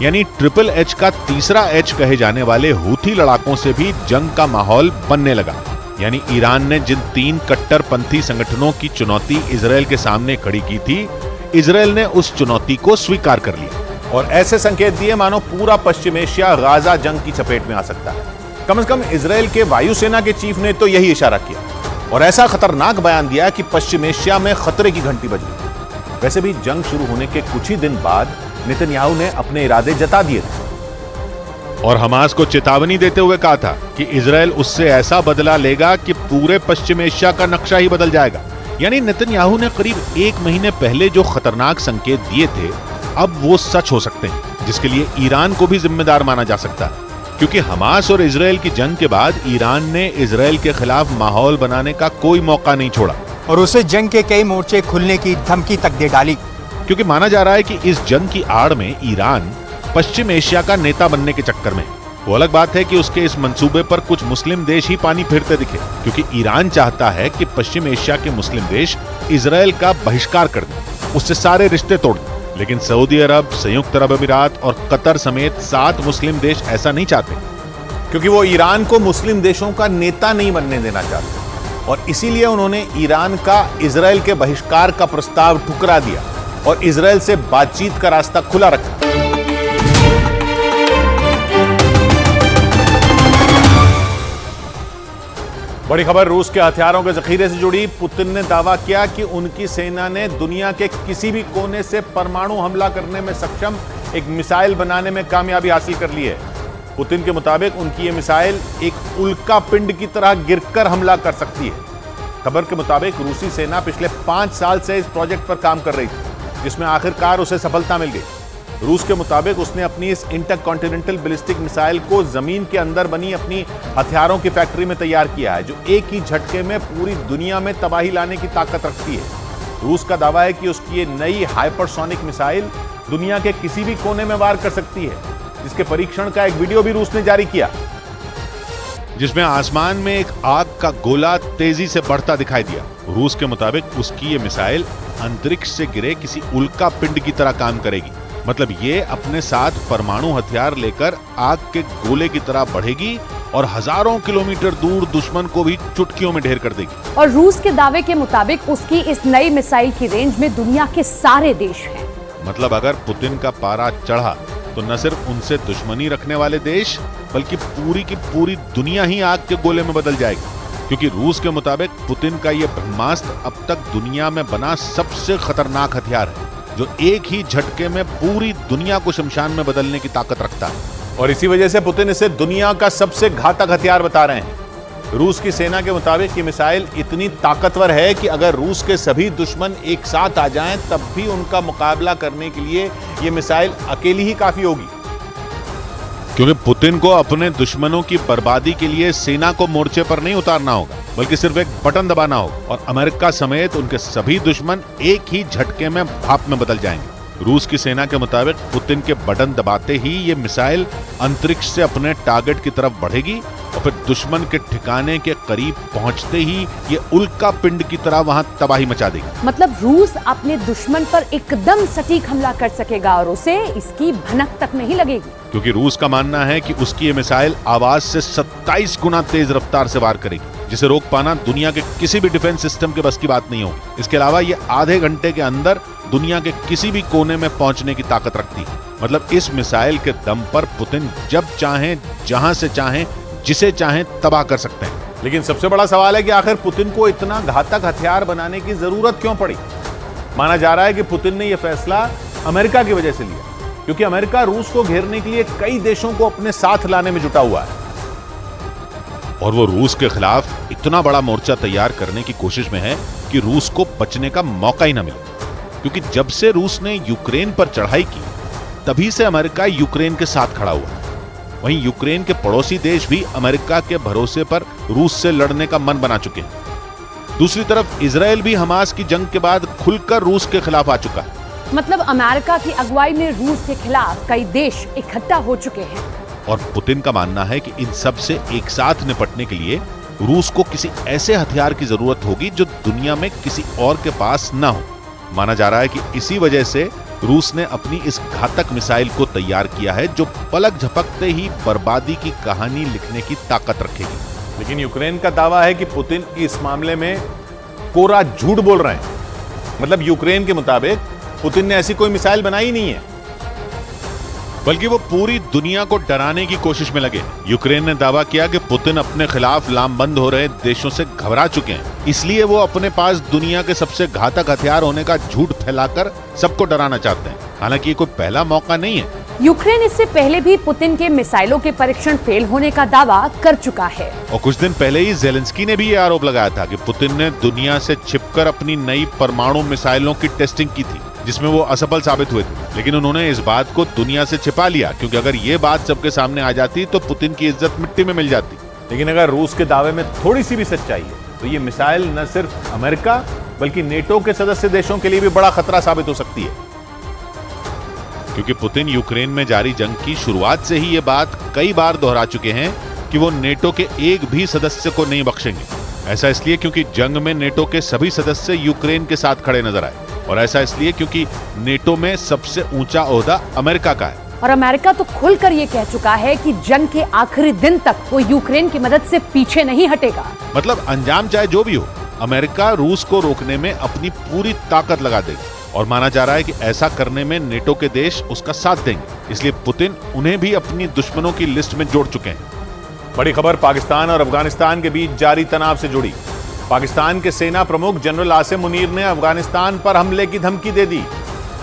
यानी ट्रिपल एच का तीसरा एच कहे जाने वाले हूथी लड़ाकों से भी जंग का माहौल बनने लगा। यानी ईरान ने जिन 3 कट्टरपंथी संगठनों की चुनौती इजराइल के सामने खड़ी की थी, इजराइल ने उस चुनौती को स्वीकार कर लिया और ऐसे संकेत दिए मानो पूरा पश्चिम एशिया गाजा जंग की चपेट में आ सकता है। कम से कम इजराइल के वायुसेना के चीफ ने तो यही इशारा किया और ऐसा खतरनाक बयान दिया कि पश्चिम एशिया में खतरे की घंटी बज गई। वैसे भी जंग शुरू होने के कुछ ही दिन बाद नेतन्याहू ने अपने इरादे जता दिए थे और हमास को चेतावनी देते हुए कहा था कि इजराइल उससे ऐसा बदला लेगा कि पूरे पश्चिम एशिया का नक्शा ही बदल जाएगा। यानी नेतन्याहू ने करीब 1 महीने पहले जो खतरनाक संकेत दिए थे, अब वो सच हो सकते हैं, जिसके लिए ईरान को भी जिम्मेदार माना जा सकता है, क्योंकि हमास और इजराइल की जंग के बाद ईरान ने इजराइल के खिलाफ माहौल बनाने का कोई मौका नहीं छोड़ा और उसे जंग के कई मोर्चे खुलने की धमकी तक दे डाली, क्योंकि माना जा रहा है कि इस जंग की आड़ में ईरान पश्चिम एशिया का नेता बनने के चक्कर में। वो अलग बात है कि उसके इस मंसूबे पर कुछ मुस्लिम देश ही पानी फेरते दिखे, क्योंकि ईरान चाहता है कि पश्चिम एशिया के मुस्लिम देश इजराइल का बहिष्कार कर दें, उससे सारे रिश्ते तोड़ दें। लेकिन सऊदी अरब, संयुक्त अरब अमीरात और कतर समेत 7 मुस्लिम देश ऐसा नहीं चाहते, क्योंकि वो ईरान को मुस्लिम देशों का नेता नहीं बनने देना चाहते और इसीलिए उन्होंने ईरान का इजराइल के बहिष्कार का प्रस्ताव ठुकरा दिया और इजराइल से बातचीत का रास्ता खुला रखा। बड़ी खबर रूस के हथियारों के जखीरे से जुड़ी। पुतिन ने दावा किया कि उनकी सेना ने दुनिया के किसी भी कोने से परमाणु हमला करने में सक्षम एक मिसाइल बनाने में कामयाबी हासिल कर ली है। पुतिन के मुताबिक उनकी ये मिसाइल एक उल्का पिंड की तरह गिरकर हमला कर सकती है। खबर के मुताबिक रूसी सेना पिछले 5 साल से इस प्रोजेक्ट पर काम कर रही थी, जिसमें आखिरकार उसे सफलता मिल गई। रूस के मुताबिक उसने अपनी इस इंटरकॉन्टिनेंटल बैलिस्टिक मिसाइल को जमीन के अंदर बनी अपनी हथियारों की फैक्ट्री में तैयार किया है, जो एक ही झटके में पूरी दुनिया में तबाही लाने की ताकत रखती है। रूस का दावा है कि उसकी ये नई हाइपरसोनिक मिसाइल दुनिया के किसी भी कोने में वार कर सकती है, जिसके परीक्षण का एक वीडियो भी रूस ने जारी किया, जिसमें आसमान में एक आग का गोला तेजी से बढ़ता दिखाई दिया। रूस के मुताबिक उसकी ये मिसाइल अंतरिक्ष से गिरे किसी उल्का पिंड की तरह काम करेगी। मतलब ये अपने साथ परमाणु हथियार लेकर आग के गोले की तरह बढ़ेगी और हजारों किलोमीटर दूर दुश्मन को भी चुटकियों में ढेर कर देगी। और रूस के दावे के मुताबिक उसकी इस नई मिसाइल की रेंज में दुनिया के सारे देश हैं। मतलब अगर पुतिन का पारा चढ़ा तो न सिर्फ उनसे दुश्मनी रखने वाले देश बल्कि पूरी की पूरी दुनिया ही आग के गोले में बदल जाएगी, क्योंकि रूस के मुताबिक पुतिन का यह ब्रह्मास्त्र अब तक दुनिया में बना सबसे खतरनाक हथियार है, जो एक ही झटके में पूरी दुनिया को शमशान में बदलने की ताकत रखता है। और इसी वजह से पुतिन इसे दुनिया का सबसे घातक हथियार बता रहे हैं। रूस की सेना के मुताबिक ये मिसाइल इतनी ताकतवर है कि अगर रूस के सभी दुश्मन एक साथ आ जाएं तब भी उनका मुकाबला करने के लिए ये मिसाइल अकेली ही काफी होगी, क्योंकि पुतिन को अपने दुश्मनों की बर्बादी के लिए सेना को मोर्चे पर नहीं उतारना होगा, बल्कि सिर्फ एक बटन दबाना होगा और अमेरिका समेत उनके सभी दुश्मन एक ही झटके में भाप में बदल जाएंगे। रूस की सेना के मुताबिक पुतिन के बटन दबाते ही ये मिसाइल अंतरिक्ष से अपने टारगेट की तरफ बढ़ेगी और फिर दुश्मन के ठिकाने के करीब पहुंचते ही ये उल्का पिंड की तरह वहां तबाही मचा देगी। मतलब रूस अपने दुश्मन पर एकदम सटीक हमला कर सकेगा और उसे इसकी भनक तक नहीं लगेगी, क्योंकि रूस का मानना है कि उसकी ये मिसाइल आवाज से 27 गुना तेज रफ्तार से वार करेगी, जिसे रोक पाना दुनिया के किसी भी डिफेंस सिस्टम के बस की बात नहीं होगी। इसके अलावा ये आधे घंटे के अंदर दुनिया के किसी भी कोने में पहुंचने की ताकत रखती है। मतलब इस मिसाइल के दम पर पुतिन जब चाहें, जहां से चाहें, जिसे चाहें तबाह कर सकते हैं। लेकिन सबसे बड़ा सवाल है कि आखिर पुतिन को इतना घातक हथियार बनाने की जरूरत क्यों पड़ी। माना जा रहा है कि पुतिन ने यह फैसला अमेरिका की वजह से लिया, क्योंकि अमेरिका रूस को घेरने के लिए कई देशों को अपने साथ लाने में जुटा हुआ है और वो रूस के खिलाफ इतना बड़ा मोर्चा तैयार करने की कोशिश में है कि रूस को बचने का मौका ही ना मिले। क्योंकि जब से रूस ने यूक्रेन पर चढ़ाई की तभी से अमेरिका यूक्रेन के साथ खड़ा हुआ। वहीं यूक्रेन के पड़ोसी देश भी अमेरिका के भरोसे पर रूस से लड़ने का मन बना चुके हैं। दूसरी तरफ इजराइल भी हमास की जंग के बाद खुलकर रूस के खिलाफ आ चुका है। मतलब अमेरिका की अगुवाई में रूस के खिलाफ कई देश इकट्ठा हो चुके हैं और पुतिन का मानना है कि इन सब से एक साथ निपटने के लिए रूस को किसी ऐसे हथियार की जरूरत होगी जो दुनिया में किसी और के पास ना हो। माना जा रहा है कि इसी वजह से रूस ने अपनी इस घातक मिसाइल को तैयार किया है, जो पलक झपकते ही बर्बादी की कहानी लिखने की ताकत रखेगी। लेकिन यूक्रेन का दावा है कि पुतिन इस मामले में कोरा झूठ बोल रहे हैं। मतलब यूक्रेन के मुताबिक पुतिन ने ऐसी कोई मिसाइल बनाई नहीं है, बल्कि वो पूरी दुनिया को डराने की कोशिश में लगे। यूक्रेन ने दावा किया कि पुतिन अपने खिलाफ लामबंद हो रहे देशों से घबरा चुके हैं, इसलिए वो अपने पास दुनिया के सबसे घातक हथियार होने का झूठ फैलाकर सबको डराना चाहते हैं। हालांकि ये कोई पहला मौका नहीं है। यूक्रेन इससे पहले भी पुतिन के मिसाइलों के परीक्षण फेल होने का दावा कर चुका है और कुछ दिन पहले ही जेलेंस्की ने भी ये आरोप लगाया था कि पुतिन ने दुनिया से छिपकर अपनी नई परमाणु मिसाइलों की टेस्टिंग की थी, जिसमें वो असफल साबित हुए थे। लेकिन उन्होंने इस बात को दुनिया से छिपा लिया, क्योंकि अगर ये बात सबके सामने आ जाती तो पुतिन की इज्जत मिट्टी में मिल जाती। लेकिन अगर रूस के दावे में थोड़ी सी भी सच्चाई है तो ये मिसाइल न सिर्फ अमेरिका बल्कि नेटो के सदस्य देशों के लिए भी बड़ा खतरा साबित हो सकती है, क्योंकि पुतिन यूक्रेन में जारी जंग की शुरुआत से ही ये बात कई बार दोहरा चुके हैं कि वो नेटो के एक भी सदस्य को नहीं बख्शेंगे। ऐसा इसलिए क्योंकि जंग में नेटो के सभी सदस्य यूक्रेन के साथ खड़े नजर आए, और ऐसा इसलिए क्योंकि नेटो में सबसे ऊंचा ओहदा अमेरिका का है। और अमेरिका तो खुलकर ये कह चुका है कि जंग के आखिरी दिन तक वो यूक्रेन की मदद से पीछे नहीं हटेगा। मतलब अंजाम चाहे जो भी हो, अमेरिका रूस को रोकने में अपनी पूरी ताकत लगा देगा, और माना जा रहा है कि ऐसा करने में नेटो के देश उसका साथ देंगे। इसलिए पुतिन उन्हें भी अपनी दुश्मनों की लिस्ट में जोड़ चुके हैं। बड़ी खबर पाकिस्तान और अफगानिस्तान के बीच जारी तनाव से जुड़ी। पाकिस्तान के सेना प्रमुख जनरल आसिम मुनीर ने अफगानिस्तान पर हमले की धमकी दे दी।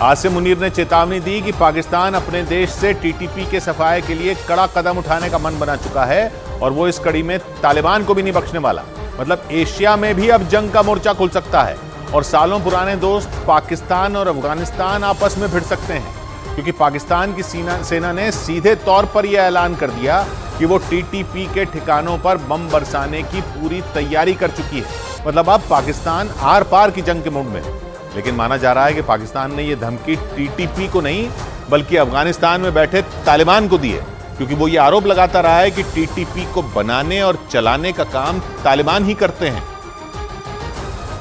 आसिम मुनीर ने चेतावनी दी कि पाकिस्तान अपने देश से टीटीपी के सफाये के लिए कड़ा कदम उठाने का मन बना चुका है और वो इस कड़ी में तालिबान को भी नहीं बख्शने वाला। मतलब एशिया में भी अब जंग का मोर्चा खुल सकता है और सालों पुराने दोस्त पाकिस्तान और अफगानिस्तान आपस में भिड़ सकते हैं। क्योंकि पाकिस्तान की सेना ने सीधे तौर पर यह ऐलान कर दिया कि वो टीटीपी के ठिकानों पर बम बरसाने की पूरी तैयारी कर चुकी है। मतलब अब पाकिस्तान आर पार की जंग के मूड में है। लेकिन माना जा रहा है कि पाकिस्तान ने यह धमकी टीटीपी को नहीं बल्कि अफगानिस्तान में बैठे तालिबान को दी है, क्योंकि वो ये आरोप लगाता रहा है कि टीटीपी को बनाने और चलाने का काम तालिबान ही करते हैं।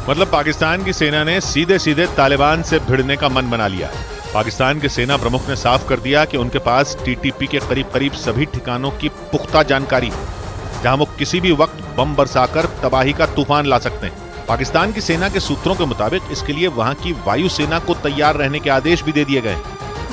मतलब पाकिस्तान की सेना ने सीधे सीधे तालिबान से भिड़ने का मन बना लिया है। पाकिस्तान के सेना प्रमुख ने साफ कर दिया कि उनके पास टीटीपी के करीब करीब सभी ठिकानों की पुख्ता जानकारी है, जहां वो किसी भी वक्त बम बरसाकर तबाही का तूफान ला सकते हैं। पाकिस्तान की सेना के सूत्रों के मुताबिक इसके लिए वहां की वायुसेना को तैयार रहने के आदेश भी दे दिए गए,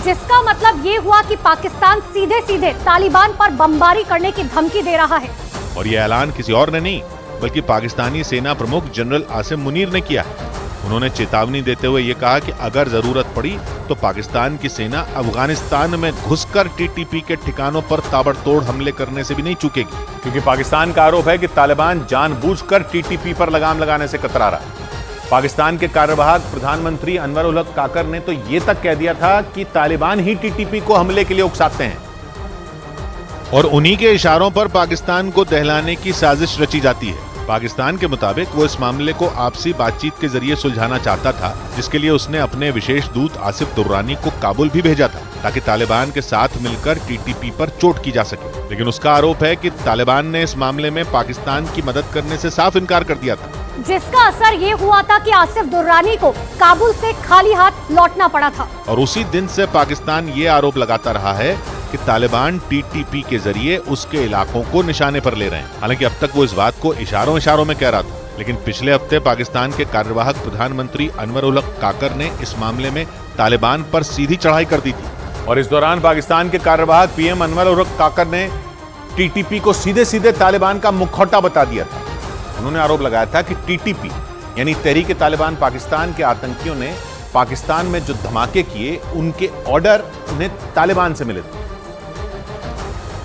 जिसका मतलब ये हुआ कि पाकिस्तान सीधे सीधे तालिबान पर बमबारी करने की धमकी दे रहा है। और ये ऐलान किसी और ने नहीं बल्कि पाकिस्तानी सेना प्रमुख जनरल आसिम मुनीर ने किया है। उन्होंने चेतावनी देते हुए ये कहा कि अगर जरूरत पड़ी तो पाकिस्तान की सेना अफगानिस्तान में घुसकर टीटीपी के ठिकानों पर ताबड़तोड़ हमले करने से भी नहीं चूकेगी, क्योंकि पाकिस्तान का आरोप है कि तालिबान जानबूझकर टीटीपी पर लगाम लगाने से कतरा रहा है। पाकिस्तान के कार्यवाहक प्रधानमंत्री अनवर उल हक काकर ने तो ये तक कह दिया था कि तालिबान ही टीटीपी को हमले के लिए उकसाते हैं और उन्हीं के इशारों पर पाकिस्तान को दहलाने की साजिश रची जाती है। पाकिस्तान के मुताबिक वो इस मामले को आपसी बातचीत के जरिए सुलझाना चाहता था, जिसके लिए उसने अपने विशेष दूत आसिफ दुर्रानी को काबुल भी भेजा था ताकि तालिबान के साथ मिलकर टीटीपी पर चोट की जा सके। लेकिन उसका आरोप है कि तालिबान ने इस मामले में पाकिस्तान की मदद करने से साफ इनकार कर दिया था, जिसका असर ये हुआ था कि आसिफ दुर्रानी को काबुल से खाली हाथ लौटना पड़ा था। और उसी दिन से पाकिस्तान ये आरोप लगाता रहा है कि तालिबान टीटीपी के जरिए उसके इलाकों को निशाने पर ले रहे हैं। हालांकि अब तक वो इस बात को इशारों में कह रहा था, लेकिन पिछले हफ्ते पाकिस्तान के कार्यवाहक प्रधानमंत्री अनवर उल हक काकर ने इस मामले में तालिबान पर सीधी चढ़ाई कर दी थी। और इस दौरान पाकिस्तान के कार्यवाहक पीएम अनवर उल हक काकर ने टीटीपी को सीधे सीधे तालिबान का मुखौटा बता दिया था। उन्होंने आरोप लगाया था कि टीटीपी यानी तहरीक तालिबान पाकिस्तान के आतंकियों ने पाकिस्तान में जो धमाके किए उनके ऑर्डर उन्हें तालिबान से मिले थे।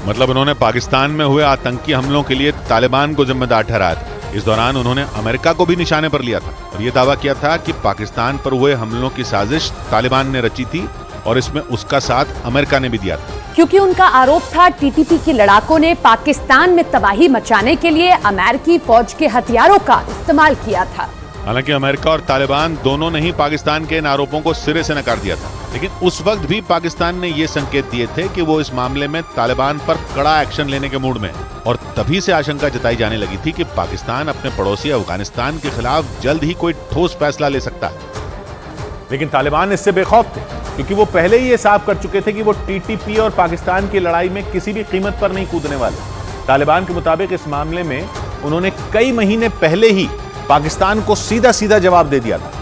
मतलब उन्होंने पाकिस्तान में हुए आतंकी हमलों के लिए तालिबान को जिम्मेदार ठहराया था। इस दौरान उन्होंने अमेरिका को भी निशाने पर लिया था और यह दावा किया था कि पाकिस्तान पर हुए हमलों की साजिश तालिबान ने रची थी और इसमें उसका साथ अमेरिका ने भी दिया था, क्योंकि उनका आरोप था टीटीपी के लड़ाकों ने पाकिस्तान में तबाही मचाने के लिए अमेरिकी फौज के हथियारों का इस्तेमाल किया था। हालांकि अमेरिका और तालिबान दोनों ने ही पाकिस्तान के इन आरोपों को सिरे से नकार दिया था, लेकिन उस वक्त भी पाकिस्तान ने ये संकेत दिए थे कि वो इस मामले में तालिबान पर कड़ा एक्शन लेने के मूड में है। और तभी से आशंका जताई जाने लगी थी कि पाकिस्तान अपने पड़ोसी अफगानिस्तान के खिलाफ जल्द ही कोई ठोस फैसला ले सकता है। लेकिन तालिबान इससे बेखौफ थे, क्योंकि वो पहले ही ये साफ कर चुके थे कि वो टीटीपी और पाकिस्तान की लड़ाई में किसी भी कीमत पर नहीं कूदने वाले। तालिबान के मुताबिक इस मामले में उन्होंने कई महीने पहले ही पाकिस्तान को सीधा सीधा जवाब दे दिया था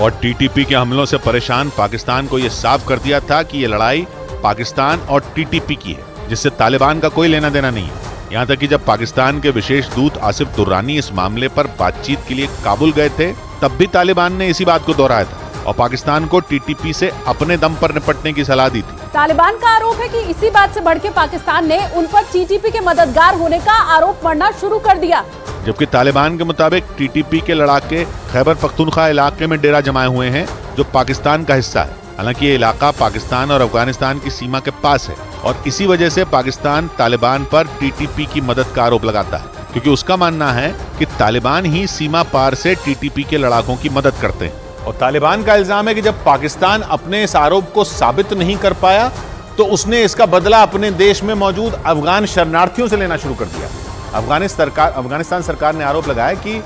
और टीटीपी के हमलों से परेशान पाकिस्तान को यह साफ कर दिया था कि यह लड़ाई पाकिस्तान और टीटीपी की है, जिससे तालिबान का कोई लेना देना नहीं है। यहां तक कि जब पाकिस्तान के विशेष दूत आसिफ दुर्रानी इस मामले पर बातचीत के लिए काबुल गए थे, तब भी तालिबान ने इसी बात को दोहराया था और पाकिस्तान को टीटीपी से अपने दम पर निपटने की सलाह दी थी। तालिबान का आरोप है कि इसी बात से बढ़ के पाकिस्तान ने उन पर टीटीपी के मददगार होने का आरोप मढ़ना शुरू कर दिया, जबकि तालिबान के मुताबिक टीटीपी के लड़ाके खैबर पख्तूनख्वा इलाके में डेरा जमाए हुए हैं, जो पाकिस्तान का हिस्सा है। हालांकि ये इलाका पाकिस्तान और अफगानिस्तान की सीमा के पास है और इसी वजह से पाकिस्तान तालिबान पर टीटीपी की मदद का आरोप लगाता है, क्योंकि उसका मानना है कि तालिबान ही सीमा पार से टीटीपी के लड़ाकों की मदद करते हैं। और तालिबान का इल्जाम है कि जब पाकिस्तान अपने इस आरोप को साबित नहीं कर पाया तो उसने इसका बदला अपने देश में मौजूद अफगान शरणार्थियों से लेना शुरू कर दिया। अफगानिस्तान सरकार ने आरोप लगाया कि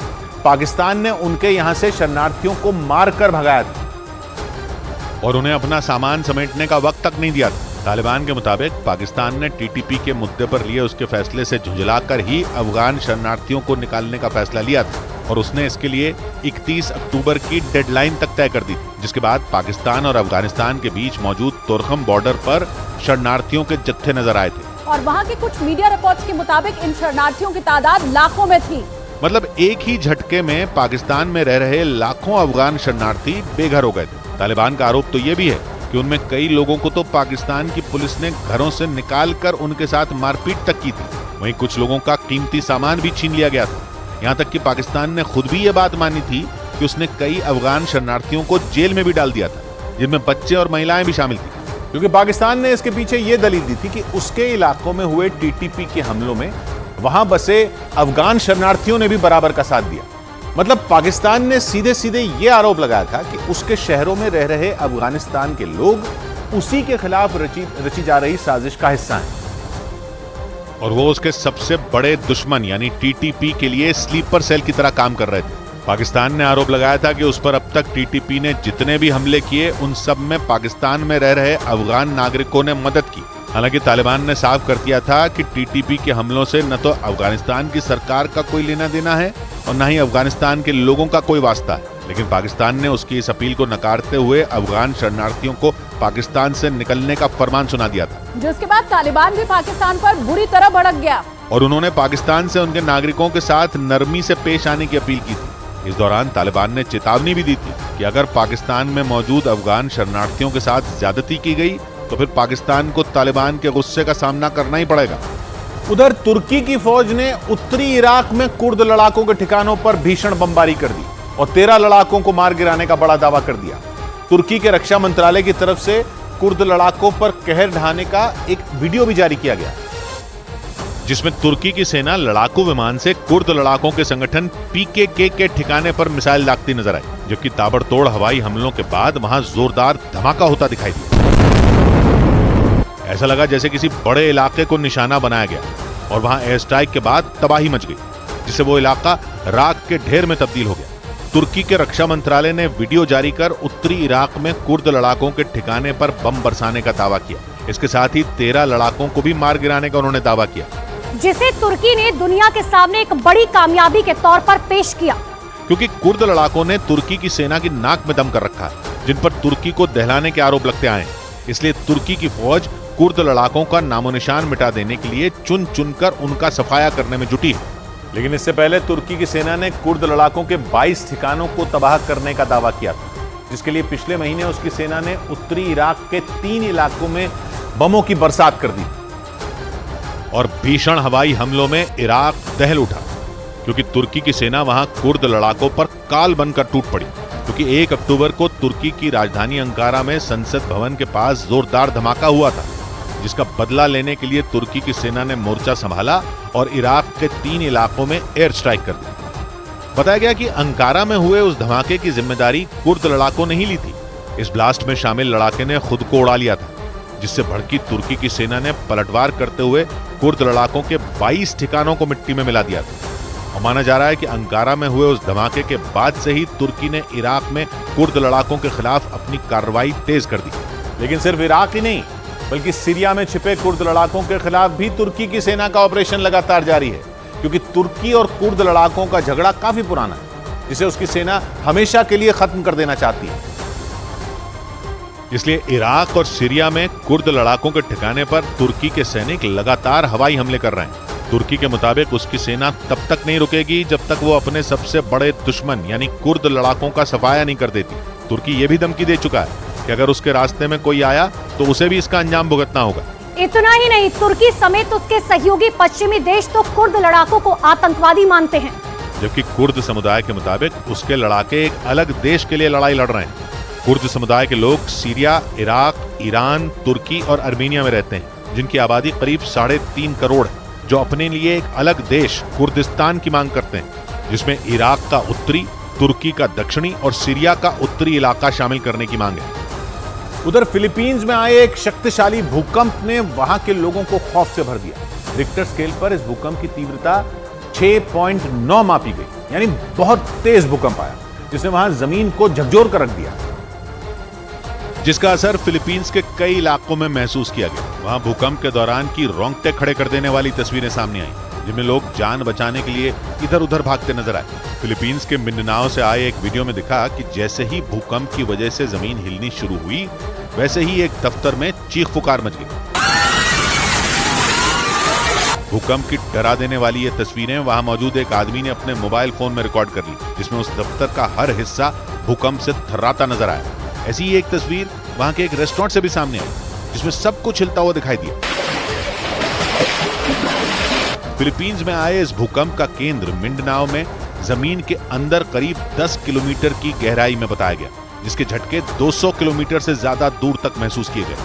पाकिस्तान ने उनके यहां से शरणार्थियों को मारकर भगाया था और उन्हें अपना सामान समेटने का वक्त तक नहीं दिया था। तालिबान के मुताबिक पाकिस्तान ने टीटीपी के मुद्दे पर लिए उसके फैसले से झुंझलाकर ही अफगान शरणार्थियों को निकालने का फैसला लिया था और उसने इसके लिए 31 अक्टूबर की डेडलाइन तक तय कर दी थी, जिसके बाद पाकिस्तान और अफगानिस्तान के बीच मौजूद तोरखम बॉर्डर पर शरणार्थियों के जत्थे नजर आए थे और वहां के कुछ मीडिया रिपोर्ट्स के मुताबिक इन शरणार्थियों की तादाद लाखों में थी। मतलब एक ही झटके में पाकिस्तान में रह रहे लाखों अफगान शरणार्थी बेघर हो गए थे। तालिबान का आरोप तो ये भी है कि उनमें कई लोगों को तो पाकिस्तान की पुलिस ने घरों से निकाल कर उनके साथ मारपीट तक की थी। वहीं कुछ लोगों का कीमती सामान भी छीन लिया गया था। यहाँ तक कि पाकिस्तान ने खुद भी ये बात मानी थी कि उसने कई अफगान शरणार्थियों को जेल में भी डाल दिया था, जिनमें बच्चे और महिलाएं भी शामिल थी। क्योंकि पाकिस्तान ने इसके पीछे यह दलील दी थी कि उसके इलाकों में हुए टीटीपी के हमलों में वहां बसे अफगान शरणार्थियों ने भी बराबर का साथ दिया। मतलब पाकिस्तान ने सीधे सीधे यह आरोप लगाया था कि उसके शहरों में रह रहे अफगानिस्तान के लोग उसी के खिलाफ रची जा रही साजिश का हिस्सा हैं और वो उसके सबसे बड़े दुश्मन यानी टीटीपी के लिए स्लीपर सेल की तरह काम कर रहे थे। पाकिस्तान ने आरोप लगाया था कि उस पर अब तक टीटीपी ने जितने भी हमले किए उन सब में पाकिस्तान में रह रहे अफगान नागरिकों ने मदद की। हालांकि तालिबान ने साफ कर दिया था कि टीटीपी के हमलों से न तो अफगानिस्तान की सरकार का कोई लेना देना है और न ही अफगानिस्तान के लोगों का कोई वास्ता है। लेकिन पाकिस्तान ने उसकी इस अपील को नकारते हुए अफगान शरणार्थियों को पाकिस्तान से निकलने का फरमान सुना दिया था, जिसके बाद तालिबान भी पाकिस्तान पर बुरी तरह भड़क गया और उन्होंने पाकिस्तान से उनके नागरिकों के साथ नरमी से पेश आने की अपील की थी। इस दौरान तालिबान ने चेतावनी भी दी थी कि अगर पाकिस्तान में मौजूद अफगान शरणार्थियों के साथ ज्यादती की गई तो फिर पाकिस्तान को तालिबान के गुस्से का सामना करना ही पड़ेगा। उधर तुर्की की फौज ने उत्तरी इराक में कुर्द लड़ाकों के ठिकानों पर भीषण बमबारी कर दी और 13 लड़ाकों को मार गिराने का बड़ा दावा कर दिया। तुर्की के रक्षा मंत्रालय की तरफ से कुर्द लड़ाकों पर कहर ढाने का एक वीडियो भी जारी किया गया, जिसमें तुर्की की सेना लड़ाकू विमान से कुर्द लड़ाकों के संगठन पीकेके के ठिकाने पर मिसाइल दागती नजर आई, जबकि ताबड़तोड़ हवाई हमलों के बाद वहां जोरदार धमाका होता दिखाई दिया। ऐसा लगा जैसे किसी बड़े इलाके को निशाना बनाया गया और वहां एयर स्ट्राइक के बाद तबाही मच गई, जिससे वो इलाका राख के ढेर में तब्दील हो गया। तुर्की के रक्षा मंत्रालय ने वीडियो जारी कर उत्तरी इराक में कुर्द लड़ाकों के ठिकाने पर बम बरसाने का दावा किया। इसके साथ ही 13 लड़ाकों को भी मार गिराने का उन्होंने दावा किया, जिसे तुर्की ने दुनिया के सामने एक बड़ी कामयाबी के तौर पर पेश किया। क्योंकि कुर्द लड़ाकों ने तुर्की की सेना की नाक में दम कर रखा है, जिन पर तुर्की को दहलाने के आरोप लगते आए। इसलिए तुर्की की फौज कुर्द लड़ाकों का नामो निशान मिटा देने के लिए चुन चुनकर उनका सफाया करने में जुटी है। लेकिन इससे पहले तुर्की की सेना ने कुर्द लड़ाकों के 22 ठिकानों को तबाह करने का दावा किया था, जिसके लिए पिछले महीने उसकी सेना ने उत्तरी इराक के 3 इलाकों में बमों की बरसात कर दी और भीषण हवाई हमलों में इराक दहल उठा, क्योंकि तुर्की की सेना वहां कुर्द लड़ाकों पर काल बनकर टूट पड़ी। क्योंकि 1 अक्टूबर को तुर्की की राजधानी अंकारा में संसद भवन के पास जोरदार धमाका हुआ था, जिसका बदला लेने के लिए तुर्की की सेना ने मोर्चा संभाला और इराक के 3 इलाकों में एयर स्ट्राइक कर दी। बताया गया कि अंकारा में हुए उस धमाके की जिम्मेदारी कुर्द लड़ाकों ने ही ली थी। इस ब्लास्ट में शामिल लड़ाके ने खुद को उड़ा लिया था, जिससे भड़की तुर्की की सेना ने पलटवार करते हुए कुर्द लड़ाकों के 22 ठिकानों को मिट्टी में मिला दिया था। और माना जा रहा है कि अंकारा में हुए उस धमाके के बाद से ही तुर्की ने इराक में कुर्द लड़ाकों के खिलाफ अपनी कार्रवाई तेज कर दी। लेकिन सिर्फ इराक ही नहीं, बल्कि सीरिया में छिपे कुर्द लड़ाकों के खिलाफ भी तुर्की की सेना का ऑपरेशन लगातार जारी है, क्योंकि तुर्की और कुर्द लड़ाकों का झगड़ा काफी पुराना है, जिसे उसकी सेना हमेशा के लिए खत्म कर देना चाहती है। इसलिए इराक और सीरिया में कुर्द लड़ाकों के ठिकाने पर तुर्की के सैनिक लगातार हवाई हमले कर रहे हैं। तुर्की के मुताबिक उसकी सेना तब तक नहीं रुकेगी जब तक वो अपने सबसे बड़े दुश्मन यानी कुर्द लड़ाकों का सफाया नहीं कर देती। तुर्की ये भी धमकी दे चुका है कि अगर उसके रास्ते में कोई आया तो उसे भी इसका अंजाम भुगतना होगा। इतना ही नहीं, तुर्की समेत उसके सहयोगी पश्चिमी देश तो कुर्द लड़ाकों को आतंकवादी मानते हैं, जबकि कुर्द समुदाय के मुताबिक उसके लड़ाके एक अलग देश के लिए लड़ाई लड़ रहे हैं। कुर्द समुदाय के लोग सीरिया, इराक, ईरान, तुर्की और अर्मीनिया में रहते हैं, जिनकी आबादी करीब 3.5 करोड़ है, जो अपने लिए एक अलग देश कुर्दिस्तान की मांग करते हैं, जिसमें इराक का उत्तरी, तुर्की का दक्षिणी और सीरिया का उत्तरी इलाका शामिल करने की मांग है। उधर फिलीपींस में आए एक शक्तिशाली भूकंप ने वहां के लोगों को खौफ से भर दिया। रिक्टर स्केल पर इस भूकंप की तीव्रता 6.9 मापी गई, यानी बहुत तेज भूकंप आया, जिसने वहां जमीन को झकझोर कर रख दिया, जिसका असर फिलीपींस के कई इलाकों में महसूस किया गया। वहां भूकंप के दौरान की रोंगटे खड़े कर देने वाली तस्वीरें सामने आई, जिनमें लोग जान बचाने के लिए इधर उधर भागते नजर आए। फिलीपींस के मिंडनाओ से आए एक वीडियो में दिखा कि जैसे ही भूकंप की वजह से जमीन हिलनी शुरू हुई, वैसे ही एक दफ्तर में चीख पुकार मच गई। भूकंप की डरा देने वाली ये तस्वीरें वहां मौजूद एक आदमी ने अपने मोबाइल फोन में रिकॉर्ड कर ली, जिसमें उस दफ्तर का हर हिस्सा भूकंप से थर्राता नजर आया। ऐसी ही एक तस्वीर वहां के एक रेस्टोरेंट से भी सामने आई, जिसमें सब कुछ हिलता हुआ दिखाई दिया। फिलीपींस में आए इस भूकंप का केंद्र मिंडनाओ में जमीन के अंदर करीब 10 किलोमीटर की गहराई में बताया गया, जिसके झटके 200 किलोमीटर से ज्यादा दूर तक महसूस किए गए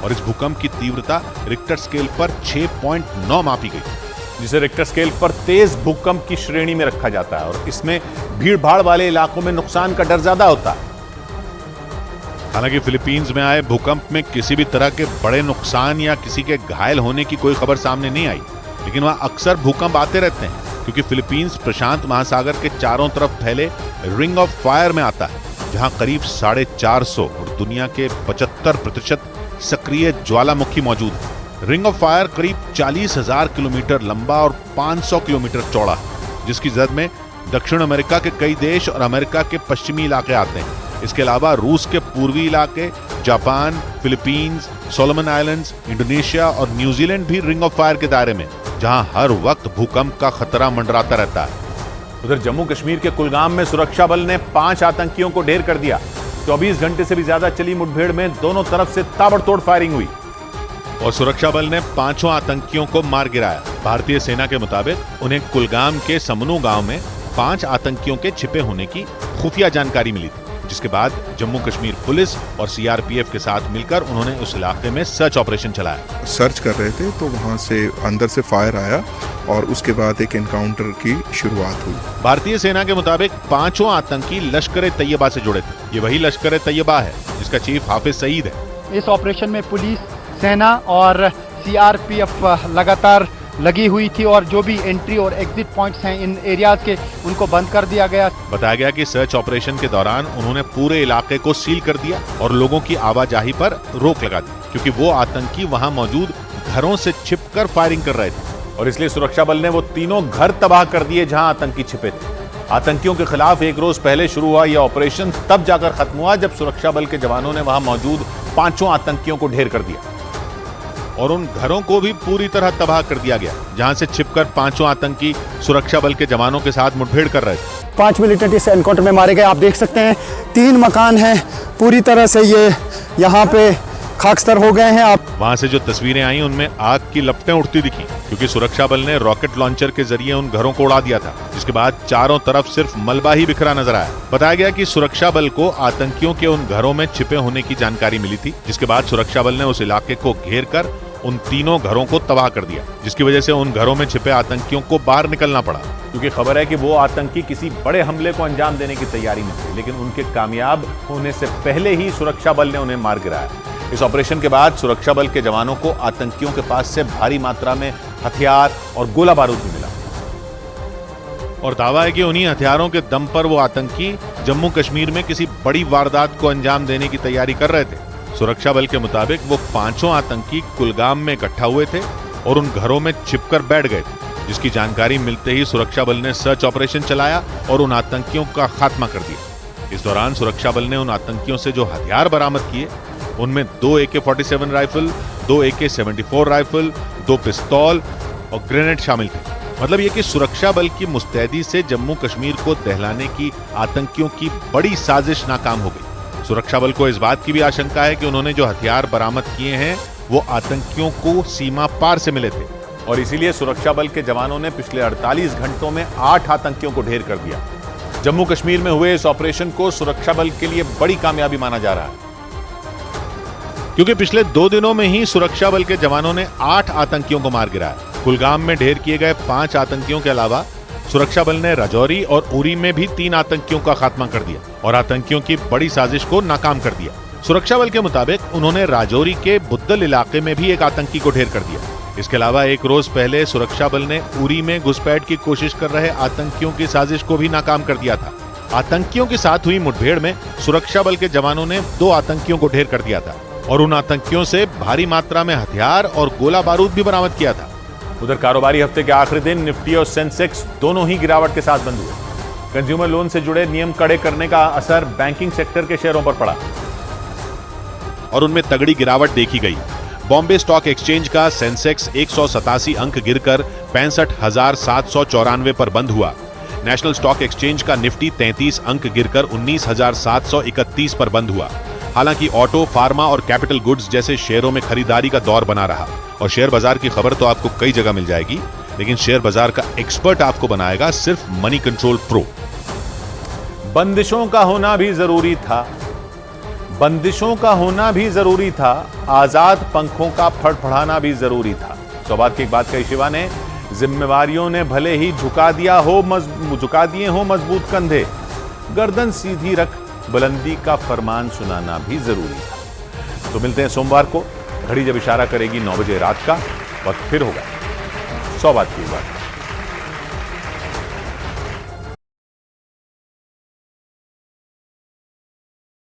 और इस भूकंप की तीव्रता रिक्टर स्केल पर 6.9 मापी गई, जिसे रिक्टर स्केल पर तेज भूकंप की श्रेणी में रखा जाता है और इसमें भीड़ भाड़ वाले इलाकों में नुकसान का डर ज्यादा होता है। हालांकि फिलीपींस में आए भूकंप में किसी भी तरह के बड़े नुकसान या किसी के घायल होने की कोई खबर सामने नहीं आई, लेकिन वहां अक्सर भूकंप आते रहते हैं क्योंकि फिलीपींस प्रशांत महासागर के चारों तरफ फैले रिंग ऑफ फायर में आता है, जहां करीब 450 और दुनिया के 75% सक्रिय ज्वालामुखी मौजूद है। रिंग ऑफ फायर करीब 40,000 किलोमीटर लंबा और 500 किलोमीटर चौड़ा है, जिसकी जद में दक्षिण अमेरिका के कई देश और अमेरिका के पश्चिमी इलाके आते हैं। इसके अलावा रूस के पूर्वी इलाके, Japan, Philippines, Solomon islands, Indonesia और न्यूजीलैंड भी रिंग ऑफ फायर के दायरे में, जहां हर वक्त भूकंप का खतरा मंडराता रहता है। उधर जम्मू कश्मीर के कुलगाम में सुरक्षा बल ने 5 आतंकियों को ढेर कर दिया। 24 घंटे से भी ज्यादा चली मुठभेड़ में दोनों तरफ से ताबड़तोड़ फायरिंग हुई और सुरक्षा बल ने 5 आतंकियों को मार गिराया। भारतीय सेना के मुताबिक उन्हें कुलगाम के समनू गांव में 5 आतंकियों के छिपे होने की खुफिया जानकारी मिली थी, जिसके बाद जम्मू कश्मीर पुलिस और सीआरपीएफ के साथ मिलकर उन्होंने उस इलाके में सर्च ऑपरेशन चलाया। सर्च कर रहे थे तो वहां से अंदर से फायर आया और उसके बाद एक एनकाउंटर की शुरुआत हुई। भारतीय सेना के मुताबिक 5 आतंकी लश्कर-ए-तैयबा से जुड़े थे। ये वही लश्कर-ए-तैयबा है जिसका चीफ हाफिज सईद है। इस ऑपरेशन में पुलिस, सेना और सीआरपीएफ लगातार लगी हुई थी और जो भी एंट्री और एग्जिट पॉइंट्स हैं इन एरियाज के, उनको बंद कर दिया गया। बताया गया कि सर्च ऑपरेशन के दौरान उन्होंने पूरे इलाके को सील कर दिया और लोगों की आवाजाही पर रोक लगा दी, क्योंकि वो आतंकी वहां मौजूद घरों से छिपकर फायरिंग कर रहे थे और इसलिए सुरक्षा बल ने वो तीनों घर तबाह कर दिए जहां आतंकी छिपे थे। आतंकियों के खिलाफ एक रोज पहले शुरू हुआ यह ऑपरेशन तब जाकर खत्म हुआ जब सुरक्षा बल के जवानों ने वहां मौजूद 5 आतंकियों को ढेर कर दिया और उन घरों को भी पूरी तरह तबाह कर दिया गया जहां से छिपकर 5 आतंकी सुरक्षा बल के जवानों के साथ मुठभेड़ कर रहे थे। 5 मिलिटेंट इस एनकाउंटर में मारे गए। आप देख सकते हैं 3 मकान हैं, पूरी तरह से ये यहाँ पे खाकस्तर हो गए हैं। आप वहां से जो तस्वीरें आई उनमें आग की लपटें उड़ती दिखी, क्योंकि सुरक्षा बल ने रॉकेट लॉन्चर के जरिए उन घरों को उड़ा दिया था, जिसके बाद चारों तरफ सिर्फ मलबा ही बिखरा नजर आया। बताया गया कि सुरक्षा बल को आतंकियों के उन घरों में छिपे होने की जानकारी मिली थी, जिसके बाद सुरक्षा बल ने उस इलाके को घेर कर उन तीनों घरों को तबाह कर दिया, जिसकी वजह से उन घरों में छिपे आतंकियों को बाहर निकलना पड़ा, क्योंकि खबर है कि वो आतंकी किसी बड़े हमले को अंजाम देने की तैयारी में थे, लेकिन उनके कामयाब होने से पहले ही सुरक्षा बल ने उन्हें मार गिराया। इस ऑपरेशन के बाद सुरक्षा बल के जवानों को आतंकियों के पास से भारी मात्रा में हथियार और गोला बारूद भी मिला और दावा है कि उन्हीं हथियारों के दम पर वो आतंकी जम्मू कश्मीर में किसी बड़ी वारदात को अंजाम देने की तैयारी कर रहे थे। सुरक्षा बल के मुताबिक वो 5 आतंकी कुलगाम में इकट्ठा हुए थे और उन घरों में छिपकर बैठ गए थे, जिसकी जानकारी मिलते ही सुरक्षा बल ने सर्च ऑपरेशन चलाया और उन आतंकियों का खात्मा कर दिया। इस दौरान सुरक्षा बल ने उन आतंकियों से जो हथियार बरामद किए उनमें 2 AK-47 राइफल, 2 AK-74 राइफल, 2 पिस्तौल और ग्रेनेड शामिल थे। मतलब ये कि सुरक्षा बल की मुस्तैदी से जम्मू कश्मीर को दहलाने की आतंकियों की बड़ी साजिश नाकाम हो गई। सुरक्षा बल को इस बात की भी आशंका है कि उन्होंने जो हथियार बरामद किए हैं वो आतंकियों को सीमा पार से मिले थे और इसीलिए सुरक्षा बल के जवानों ने पिछले 48 घंटों में 8 आतंकियों को ढेर कर दिया। जम्मू कश्मीर में हुए इस ऑपरेशन को सुरक्षा बल के लिए बड़ी कामयाबी माना जा रहा है, क्योंकि पिछले 2 दिनों में ही सुरक्षा बल के जवानों ने 8 आतंकियों को मार गिराया। कुलगाम में ढेर किए गए 5 आतंकियों के अलावा सुरक्षा बल ने राजौरी और उरी में भी 3 आतंकियों का खात्मा कर दिया और आतंकियों की बड़ी साजिश को नाकाम कर दिया। सुरक्षा बल के मुताबिक उन्होंने राजौरी के बुद्दल इलाके में भी एक आतंकी को ढेर कर दिया। इसके अलावा एक रोज पहले सुरक्षा बल ने उरी में घुसपैठ की कोशिश कर रहे आतंकियों की साजिश को भी नाकाम कर दिया था। आतंकियों के साथ हुई मुठभेड़ में सुरक्षा बल के जवानों ने 2 आतंकियों को ढेर कर दिया था और उन आतंकियों से भारी मात्रा में हथियार और गोला बारूद भी बरामद किया था। उधर कारोबारी हफ्ते के आखिरी दिन निफ्टी और सेंसेक्स दोनों ही गिरावट के साथ बंद हुए। कंज्यूमर लोन से जुड़े नियम कड़े करने का असर बैंकिंग सेक्टर के शेयरों पर पड़ा और उनमें तगड़ी गिरावट देखी गई। बॉम्बे स्टॉक एक्सचेंज का सेंसेक्स 187 अंक गिरकर 65,794 पर बंद हुआ। नेशनल स्टॉक एक्सचेंज का निफ्टी 33 अंक गिरकर 19,731 पर बंद हुआ। हालांकि ऑटो, फार्मा और कैपिटल गुड्स जैसे शेयरों में खरीदारी का दौर बना रहा और शेयर बाजार की खबर तो आपको कई जगह मिल जाएगी, लेकिन शेयर बाजार का एक्सपर्ट आपको बनाएगा सिर्फ मनी कंट्रोल प्रो। बंदिशों का होना भी जरूरी था, बंदिशों का होना भी जरूरी था, आजाद पंखों का फड़फड़ाना भी जरूरी था। सौ बात की एक बात कही शिवा ने, जिम्मेवारियों ने भले ही झुका दिए हो मजबूत कंधे, गर्दन सीधी रख बुलंदी का फरमान सुनाना भी जरूरी था। तो मिलते हैं सोमवार को, घड़ी जब इशारा करेगी 9 बजे रात का, वक्त फिर होगा 100 बात की बात।